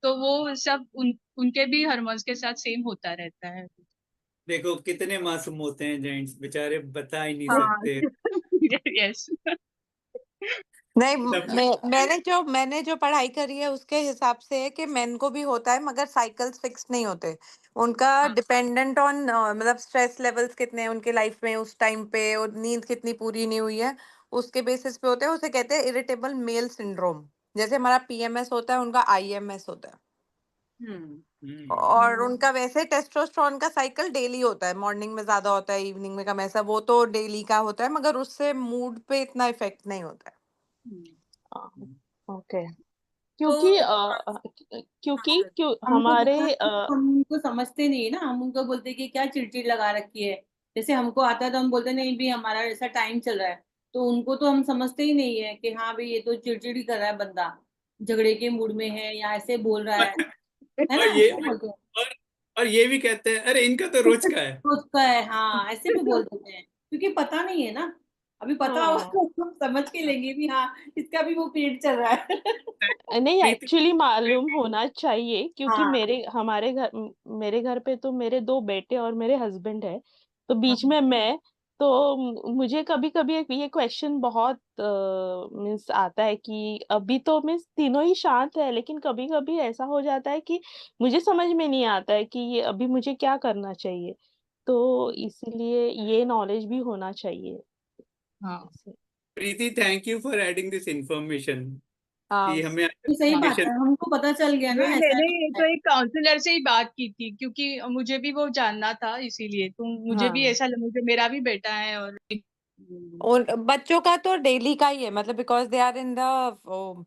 तो वो सब उनके भी हार्मोन्स के साथ सेम होता रहता है। देखो कितने मासूम होते हैं जेंट्स, बेचारे बता ही नहीं हाँ सकते। यस। नहीं, सब मैंने जो पढ़ाई करी है उसके हिसाब से है कि मेन को भी होता है, मगर साइकिल्स फिक्स नहीं होते उनका। हाँ डिपेंडेंट ऑन मतलब स्ट्रेस लेवल्स कितने हैं उनके लाइफ में उस टाइम पे, और नींद कितनी पूरी नहीं हुई है, उसके बेसिस पे होते हैं। उसे कहते हैं इरिटेबल मेल सिंड्रोम। जैसे हमारा पीएमएस होता है, उनका आईएमएस होता है। और उनका वैसे टेस्टोस्टेरोन का साइकिल डेली होता है, मॉर्निंग में ज्यादा होता है, इवनिंग में कम, ऐसा वो तो डेली का होता है, मगर उससे मूड पे इतना इफेक्ट नहीं होता है। ओके। तो क्योंकि क्यों हमको हमारे पता है, हम उनको समझते नहीं है ना, हम उनको बोलते हैं कि क्या चिड़चिड़ लगा रखी है। जैसे हमको आता है तो हम बोलते नहीं भी हमारा ऐसा टाइम चल रहा है, तो उनको तो हम समझते ही नहीं है कि हाँ भाई ये तो चिड़चिड़ ही कर रहा है बंदा, झगड़े के मूड में है या ऐसे बोल रहा है और ना, ये ऐसे बोलते हैं। और और ये भी कहते हैं अरे इनका तो रोज का है। खुद का है, हाँ ऐसे भी बोल देते हैं, क्योंकि पता नहीं है ना। अभी पता होगा हाँ, तो हम समझ के लेंगे भी हाँ इसका भी वो पीरियड चल रहा है। नहीं प्रीति एक्चुअली मालूम होना चाहिए, क्योंकि हाँ मेरे घर पे तो मेरे 2 बेटे और मेरे हस्बैंड है, तो बीच हाँ में मैं, तो मुझे कभी कभी ये क्वेश्चन बहुत मीन्स आता है कि अभी तो मीन्स तीनों ही शांत है, लेकिन कभी कभी ऐसा हो जाता है कि मुझे समझ में नहीं आता है कि ये अभी मुझे क्या करना चाहिए, तो इसीलिए ये नॉलेज भी होना चाहिए। हाँ Preeti, thank you for adding this information कि हाँ हमें तो सही बात information। है, हमको पता चल गया ना नहीं, ऐसा मैंने है। तो एक काउंसलर से ही बात की थी, क्योंकि मुझे भी वो जानना था, इसीलिए तो मुझे भी हाँ। ऐसा मुझे मेरा भी बेटा है और हम्म, और बच्चों का तो डेली का ही है, मतलब because they are in the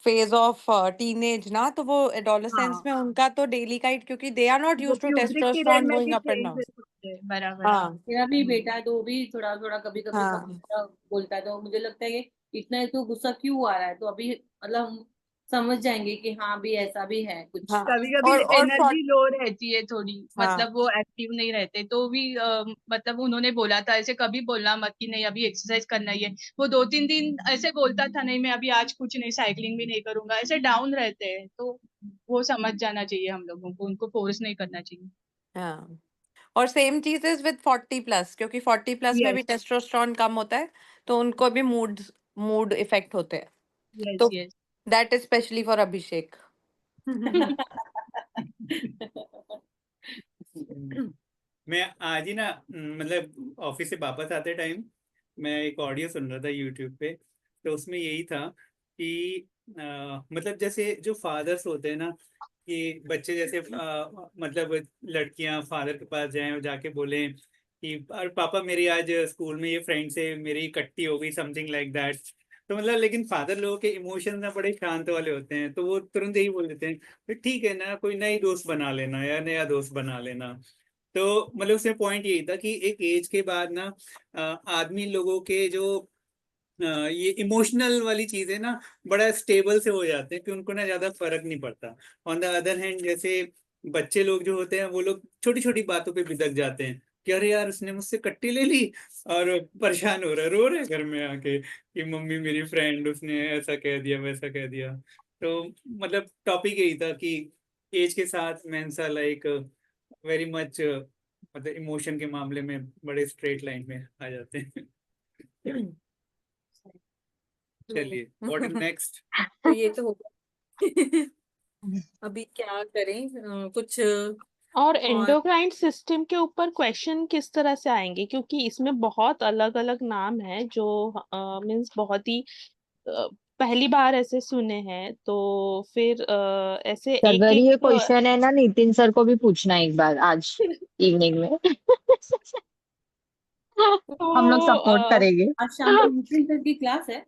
phase of teenage ना, तो वो एडोलेसेंस हाँ में उनका तो डेली का ही, क्योंकि दे आर नॉट वो used to pubic period testosterone में गोइंग भी अप एंड डाउन। चेंजेस होते हैं, बराबर। हाँ। मेरा भी बेटा है तो वो भी थोड़ा थोड़ा कभी कभी हाँ। समझता बोलता है, तो मुझे लगता है कि इतना तो गुस्सा क्यों आ रहा है, तो अभी मतलब हम समझ जाएंगे कि हाँ भी ऐसा भी है कुछ। हाँ। कभी कभी और एनर्जी लो रहती है थोड़ी, हाँ। मतलब वो एक्टिव नहीं रहते, तो भी मतलब उन्होंने बोला था ऐसे कभी बोलना मत कि नहीं अभी एक्सरसाइज करना ही है। वो 2-3 दिन ऐसे बोलता था नहीं मैं अभी आज कुछ नहीं, साइकिलिंग भी नहीं करूंगा, ऐसे डाउन रहते हैं, तो वो समझ जाना चाहिए हम लोगों को, उनको फोर्स नहीं करना चाहिए। हाँ। और सेम चीज इज विद 40+, क्योंकि 40+ में यस भी टेस्टोस्टेरोन कम होता है, तो उनको भी मूड मूड इफेक्ट होते हैं। यस तो yes. That is specially for Abhishek. मैं आज ही ना मतलब ऑफिस से वापस आते टाइम मैं एक ऑडियो सुन रहा था यूट्यूब पे। तो उसमें यही था कि मतलब जैसे जो फादर्स होते हैं ना, कि बच्चे जैसे मतलब लड़कियां फादर के पास जाएं और जाके बोलें कि और पापा मेरी आज स्कूल में ये फ्रेंड से मेरी कट्टी हो गई, समथिंग लाइक दैट। तो मतलब लेकिन फादर लोगों के इमोशंस ना बड़े शांत वाले होते हैं, तो वो तुरंत यही बोल देते हैं "फिर ठीक है ना, कोई नई दोस्त बना लेना या नया दोस्त बना लेना"। तो मतलब उसमें पॉइंट यही था कि एक एज के बाद ना आदमी लोगों के जो ये इमोशनल वाली चीजें ना बड़ा स्टेबल से हो जाते हैं कि उनको ना ज्यादा फर्क नहीं पड़ता। ऑन द अदर हैंड जैसे बच्चे लोग जो होते हैं वो लोग छोटी छोटी बातों पे बिदक जाते हैं कि अरे यार उसने मुझसे कट्टी ले ली, और परेशान हो रहा है, रो रहा है घर में आके कि मम्मी मेरी फ्रेंड उसने ऐसा कह दिया वैसा कह दिया। तो मतलब टॉपिक यही था कि एज के साथ मेंसा लाइक वेरी मच मतलब इमोशन के मामले में बड़े स्ट्रेट लाइन में आ जाते हैं। चलिए व्हाट इज नेक्स्ट। तो ये तो होगा। अभी क्या करें, कुछ और और। एंडोक्राइन सिस्टम के ऊपर क्वेश्चन किस तरह से आएंगे, क्योंकि इसमें बहुत अलग अलग नाम है जो मीन्स बहुत ही अ, पहली बार ऐसे सुने हैं, तो फिर ऐसे एक सरवरी ये एक क्वेश्चन है ना, नितिन सर को भी पूछना एक बार आज इवनिंग में। तो हम लोग सपोर्ट करेंगे। आज शाम को नितिन सर की क्लास है।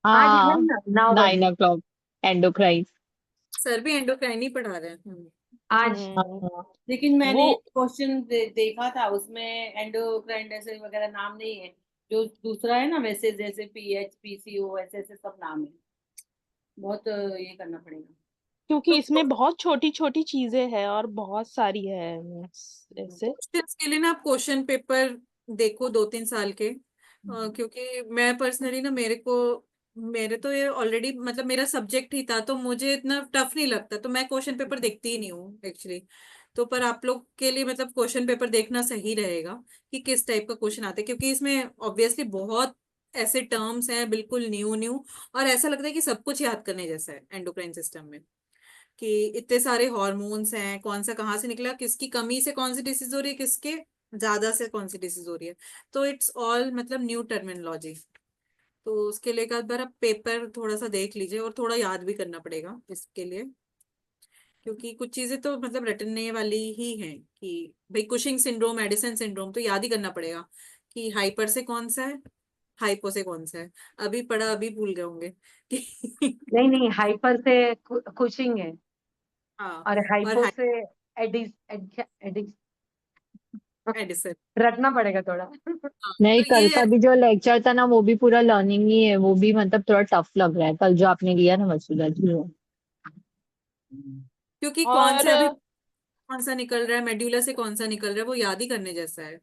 आज है हाँ, ना 9 बजे। 9 o'clock एंडोक्राइन। सर भी एंडोक्राइन ही पढ़ा रहे हैं। आज हाँ, लेकिन वो मैंने क्वेश्चन देखा था उसमें एंडोक्राइन ऐसे वगैरह नाम नहीं है, जो दूसरा है ना वैसे जैसे पीएच पीसीओ ऐसे ऐसे सब नाम है, बहुत ये करना पड़ेगा। क्योंकि तो इसमें बहुत छोटी छोटी चीजें हैं और बहुत सारी है ऐसे। क्वेश्चंस के लिए ना आप क्वेश्चन पेपर देखो 2-3 साल के, क्योंकि मैं पर्सनली ना मेरे तो ये ऑलरेडी मतलब मेरा सब्जेक्ट ही था, तो मुझे इतना टफ नहीं लगता, तो मैं क्वेश्चन पेपर देखती ही नहीं हूँ एक्चुअली। तो पर आप लोग के लिए मतलब क्वेश्चन पेपर देखना सही रहेगा कि किस टाइप का क्वेश्चन आते हैं, क्योंकि इसमें ऑब्वियसली बहुत ऐसे टर्म्स हैं बिल्कुल न्यू न्यू, और ऐसा लगता है कि सब कुछ याद करने जैसा है एंडोक्राइन सिस्टम में, कि इतने सारे हॉर्मोन्स हैं, कौन सा कहाँ से निकला, किसकी कमी से कौन सी डिसीज हो रही है, किसके ज्यादा से कौन सी डिसीज हो रही है। तो इट्स ऑल मतलब न्यू टर्मिनोलॉजी। तो उसके लिए एक आध बार आप पेपर थोड़ा सा देख लीजिए, और थोड़ा याद भी करना पड़ेगा इसके लिए, क्योंकि कुछ चीजें तो मतलब रटने वाली ही हैं, कि भाई कुशिंग सिंड्रोम, एडिसन सिंड्रोम तो याद ही करना पड़ेगा कि हाइपर से कौन सा है, हाइपो से कौन सा है। अभी पढ़ा अभी भूल गए होंगे नहीं नहीं, हाइपर से कुशिंग है, हाँ, और और हाइपो से एडिस एडिस एडिसन। रटना पड़ेगा थोड़ा हाँ, नहीं, तो कल ये का भी जो लेक्चर था ना वो भी पूरा लर्निंग ही है, वो भी मतलब थोड़ा टफ लग रहा है कल जो आपने लिया ना वसुधा जी वो। क्योंकि कौन और से अभी कौन सा निकल रहा है, मेड्यूला से कौन सा निकल रहा है, वो याद ही करने जैसा है।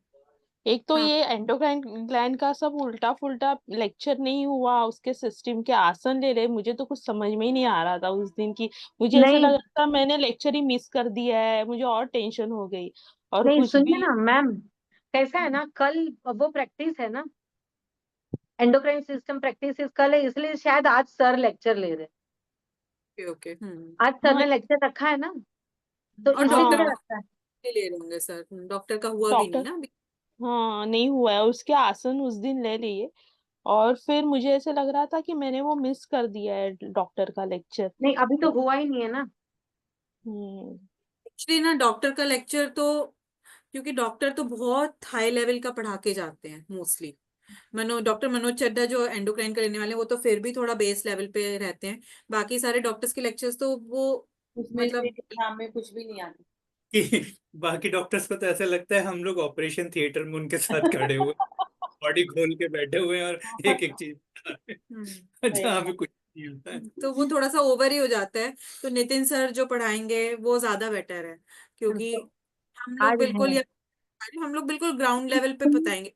एक तो हाँ, ये एंडोक्राइन ग्लैंड का सब उल्टा फुल्टा लेक्चर नहीं हुआ, उसके सिस्टम के आसन ले रहे, मुझे तो कुछ समझ में ही नहीं आ रहा था उस दिन की। मुझे ऐसा नहीं लग रहा था मैंने लेक्चर ही मिस कर दिया है, मुझे और टेंशन हो गई और नहीं, कुछ सुनिए भी। ना मैम, कैसा है ना, कल वो प्रैक्टिस है ना, एंडोक्राइन सिस्टम प्रैक्टिस कल है, इसलिए शायद आज सर लेक्चर ले रहे हैं। Okay okay. आज सर हाँ ने लेक्चर रखा है ना, तो और इसलिए डॉक्टर मुझे हाँ लगता है। ले रहे होंगे सर, डॉक्टर का हुआ भी नहीं डॉक्टर, ना अभी। हाँ नहीं हुआ है, उसके आसन उस दिन ले लिए और फिर मुझे ऐसे लग रहा था कि मैंने वो मिस कर दिया है डॉक्टर का लेक्चर। नहीं, अभी तो हुआ ही नहीं है ना। हम्म। एक्चुअली ना डॉक्टर का लेक्चर तो, क्योंकि डॉक्टर तो बहुत हाई लेवल का पढ़ा के जाते हैं मोस्टली। डॉक्टर मनोज चड्डा जो एंडोक्राइन का लेने वाले हैं, वो तो फिर भी थोड़ा बेस लेवल पे रहते हैं। बाकी सारे डॉक्टर्स के लेक्चर्स तो वो उसमें से मतलब एग्जाम में कुछ भी नहीं आता। कि बाकी डॉक्टर्स को तो ऐसा लगता है हम लोग ऑपरेशन थिएटर में उनके साथ खड़े हुए, बॉडी खोल के बैठे हुए हैं और एक एक चीज बता रहे हैं, सही जहाँ पे बात। कुछ नहीं होता है। तो वो थोड़ा सा ओवर ही हो जाता है। तो नितिन सर जो पढ़ाएंगे वो ज्यादा बेटर है, क्योंकि तो हम लोग आज बिल्कुल है। हम लोग बिल्कुल ग्राउंड लेवल पे बताएंगे।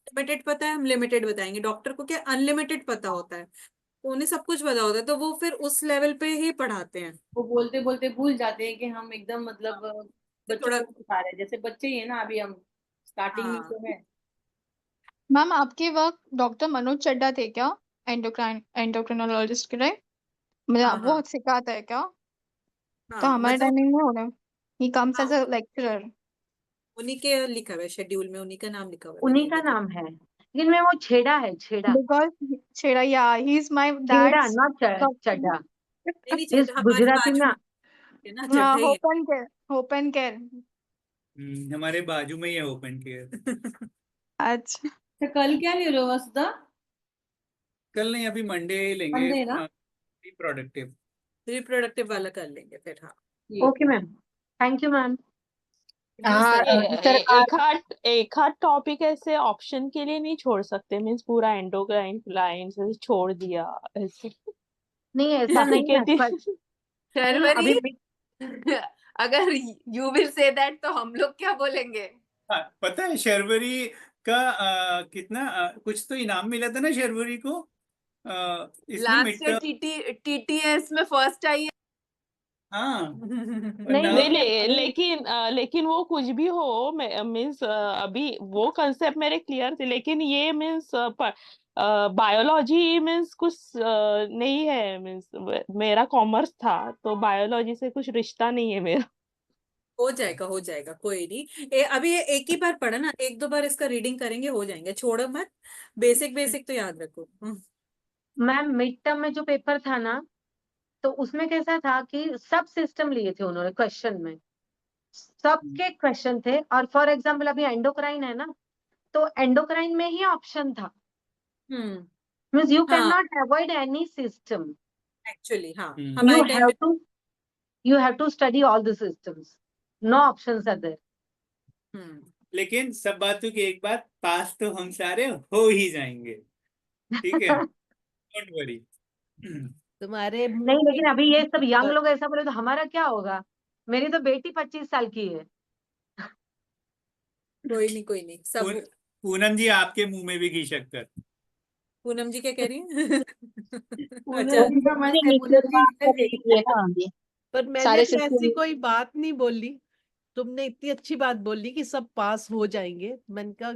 लिमिटेड पता है, हम लिमिटेड बताएंगे। डॉक्टर को क्या अनलिमिटेड पता होता है, तो उन्हें सब कुछ पता होता है, तो वो फिर उस लेवल पे ही पढ़ाते हैं। वो बोलते बोलते भूल जाते हैं कि हम एकदम मतलब तो बच्चों थोड़ा, को सिखा रहे हैं, जैसे बच्चे ही है ना, अभी हम स्टार्टिंग में हाँ तो है। मैम आपके वक्त डॉक्टर मनोज चड्डा थे क्या, एंडोक्रिनोलॉजिस्ट के लिए? हाँ मतलब वो हाँ सिखाता है क्या? तो हाँ, हमारे मतलब टाइमिंग में हो रहा है, ही कम्स हाँ, एज अ लेक्चरर। उन्हीं के लिखा हुआ है शेड्यूल में, उन्हीं का नाम लिखा हुआ है, मैंने उन्हीं ये का देखा। नाम है, लेकिन मैं वो छेड़ा है, छेड़ा। बिकॉज छेड़ा, या ही इज माय छेड़ा दैट्स नॉट चड्डा। नहीं नहीं, इस हमारे गुजराती बाजू में। में है ना, हाँ, चड्ढा ही होप एंड केयर। हमारे बाजू में ही है ओपन केयर। है अच्छा। तो कल क्या ले रहे हो वसुधा? कल नहीं, अभी मंडे लेंगे मंडे ना? प्रोडक्टिव। रिप्रोडक्टिव वाला कर लेंगे फिर। हाँ, ठीक ओके है। Ma'am, thank you ma'am. Use हाँ, करके। सर आज एक हाथ टॉपिक ऐसे ऑप्शन के लिए नहीं छोड़ सकते, मीन्स पूरा एंडोक्राइन क्लाइंट से छोड़ दिया ऐसे। नहीं, ऐसा बाकी नहीं के है पर दिन नहीं, अभी शर्वरी अगर यू विल से दैट तो हम लोग क्या बोलेंगे? हाँ, पता है शर्वरी का कितना कुछ तो इनाम मिला था ना शर्वरी को इसमें लास्ट मिड। ईयर टीटीएस में फर्स्ट आई है। हाँ, और नहीं ना नहीं लेकिन लेकिन वो कुछ भी हो, मीन्स अभी वो कंसेप्ट मेरे क्लियर थे, लेकिन ये मीन्स बायोलॉजी मीन्स कुछ नहीं है, मीन्स मेरा कॉमर्स था तो बायोलॉजी से कुछ रिश्ता नहीं है मेरा। हो जाएगा कोई नहीं। अभी ये एक ही बार पढ़ा ना, एक दो बार इसका रीडिंग करेंगे, हो जाएंगे, छोड़ो मत। बेसिक बेसिक तो याद रखो। मैम मिड टर्म में जो पेपर था ना, तो उसमें कैसा था कि सब सिस्टम लिए थे उन्होंने क्वेश्चन में, सबके क्वेश्चन थे। और फॉर एग्जाम्पल अभी एंडोक्राइन है ना, तो एंडोक्राइन में ही ऑप्शन था। हम्म। मीन्स यू कैन हाँ, not avoid any system, actually हाँ, यू हमारे टाइम हैव में। To study all the systems, no options are there. लेकिन सब बातों की एक बात, पास तो हम सारे हो ही जाएंगे, ठीक है, डोंट वरी। तुम्हारे मुंह नहीं, में लेकिन अभी ये सब यंग पर लोग ऐसा बोले तो हमारा क्या होगा? मेरी तो बेटी 25 साल की है। कोई नहीं सब। पूनम जी आपके मुंह में भी घी शक्कर। पूनम जी क्या कह रही है पूनम अच्छा, जी का मन है, निकल पूनम जी निकल रही गई। है ना अभी पर मैंने सारे तो ऐसी सिस्टम। कोई बात नहीं बोली। तुमने इतनी अच्छी बात बोली कि सब पास हो जाएंगे, मैंने कहा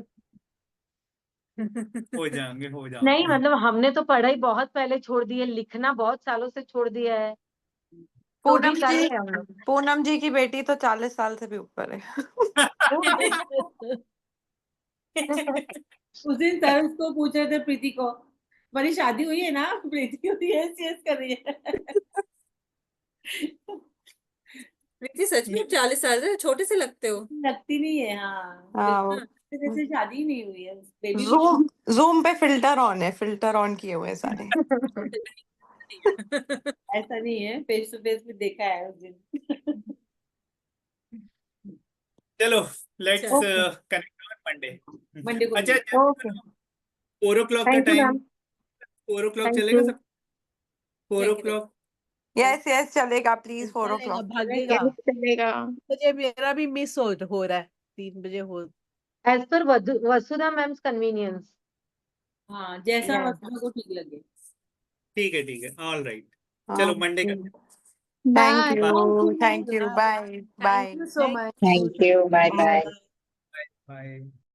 हो जाएंगे हो नहीं जाएंगे। मतलब हमने तो पढ़ाई बहुत पहले छोड़ दी है, लिखना बहुत सालों से छोड़ दिया है, तो भी पूनम कर जी रहे हैं हम लोग। पूनम जी की बेटी तो 40 साल से भी ऊपर है। उस दिन सर उसको पूछ रहे थे प्रीति को, तुम्हारी शादी हुई है ना? प्रीति हुई है, यस कर रही है। प्रीति सच में 40 साल से छोटे से लगते हो। लगती नहीं है, हाँ हाँ वो बिल्कुल जैसे शादी ही नहीं हुई है, बेबी भी जूम जूम पे फिल्टर ऑन है, फिल्टर ऑन किए हुए हैं सारे। ऐसा नहीं है, फेस टू फेस भी देखा है उस दिन। चलो लेट्स चलो okay connect on Monday. Monday को अच्छा मिलते ओके, 4 o'clock का thank you time, ma'am, 4 o'clock thank चलेगा यू। सब? 4 thank you o'clock yes yes चलेगा, प्लीज 4 चलेगा, o'clock। भागेगा। चलेगा। मुझे मेरा भी मिस हो रहा है, 3 बजे हो। एज पर वसुधा मैम्स कन्वीनियंस। हाँ जैसा Yeah. वसुधा को ठीक लगे। ठीक है ऑल राइट। हाँ चलो मंडे का। Thank bye. You Bye. Bye thank bye. You so Thank much. Thank you. Bye bye. Bye.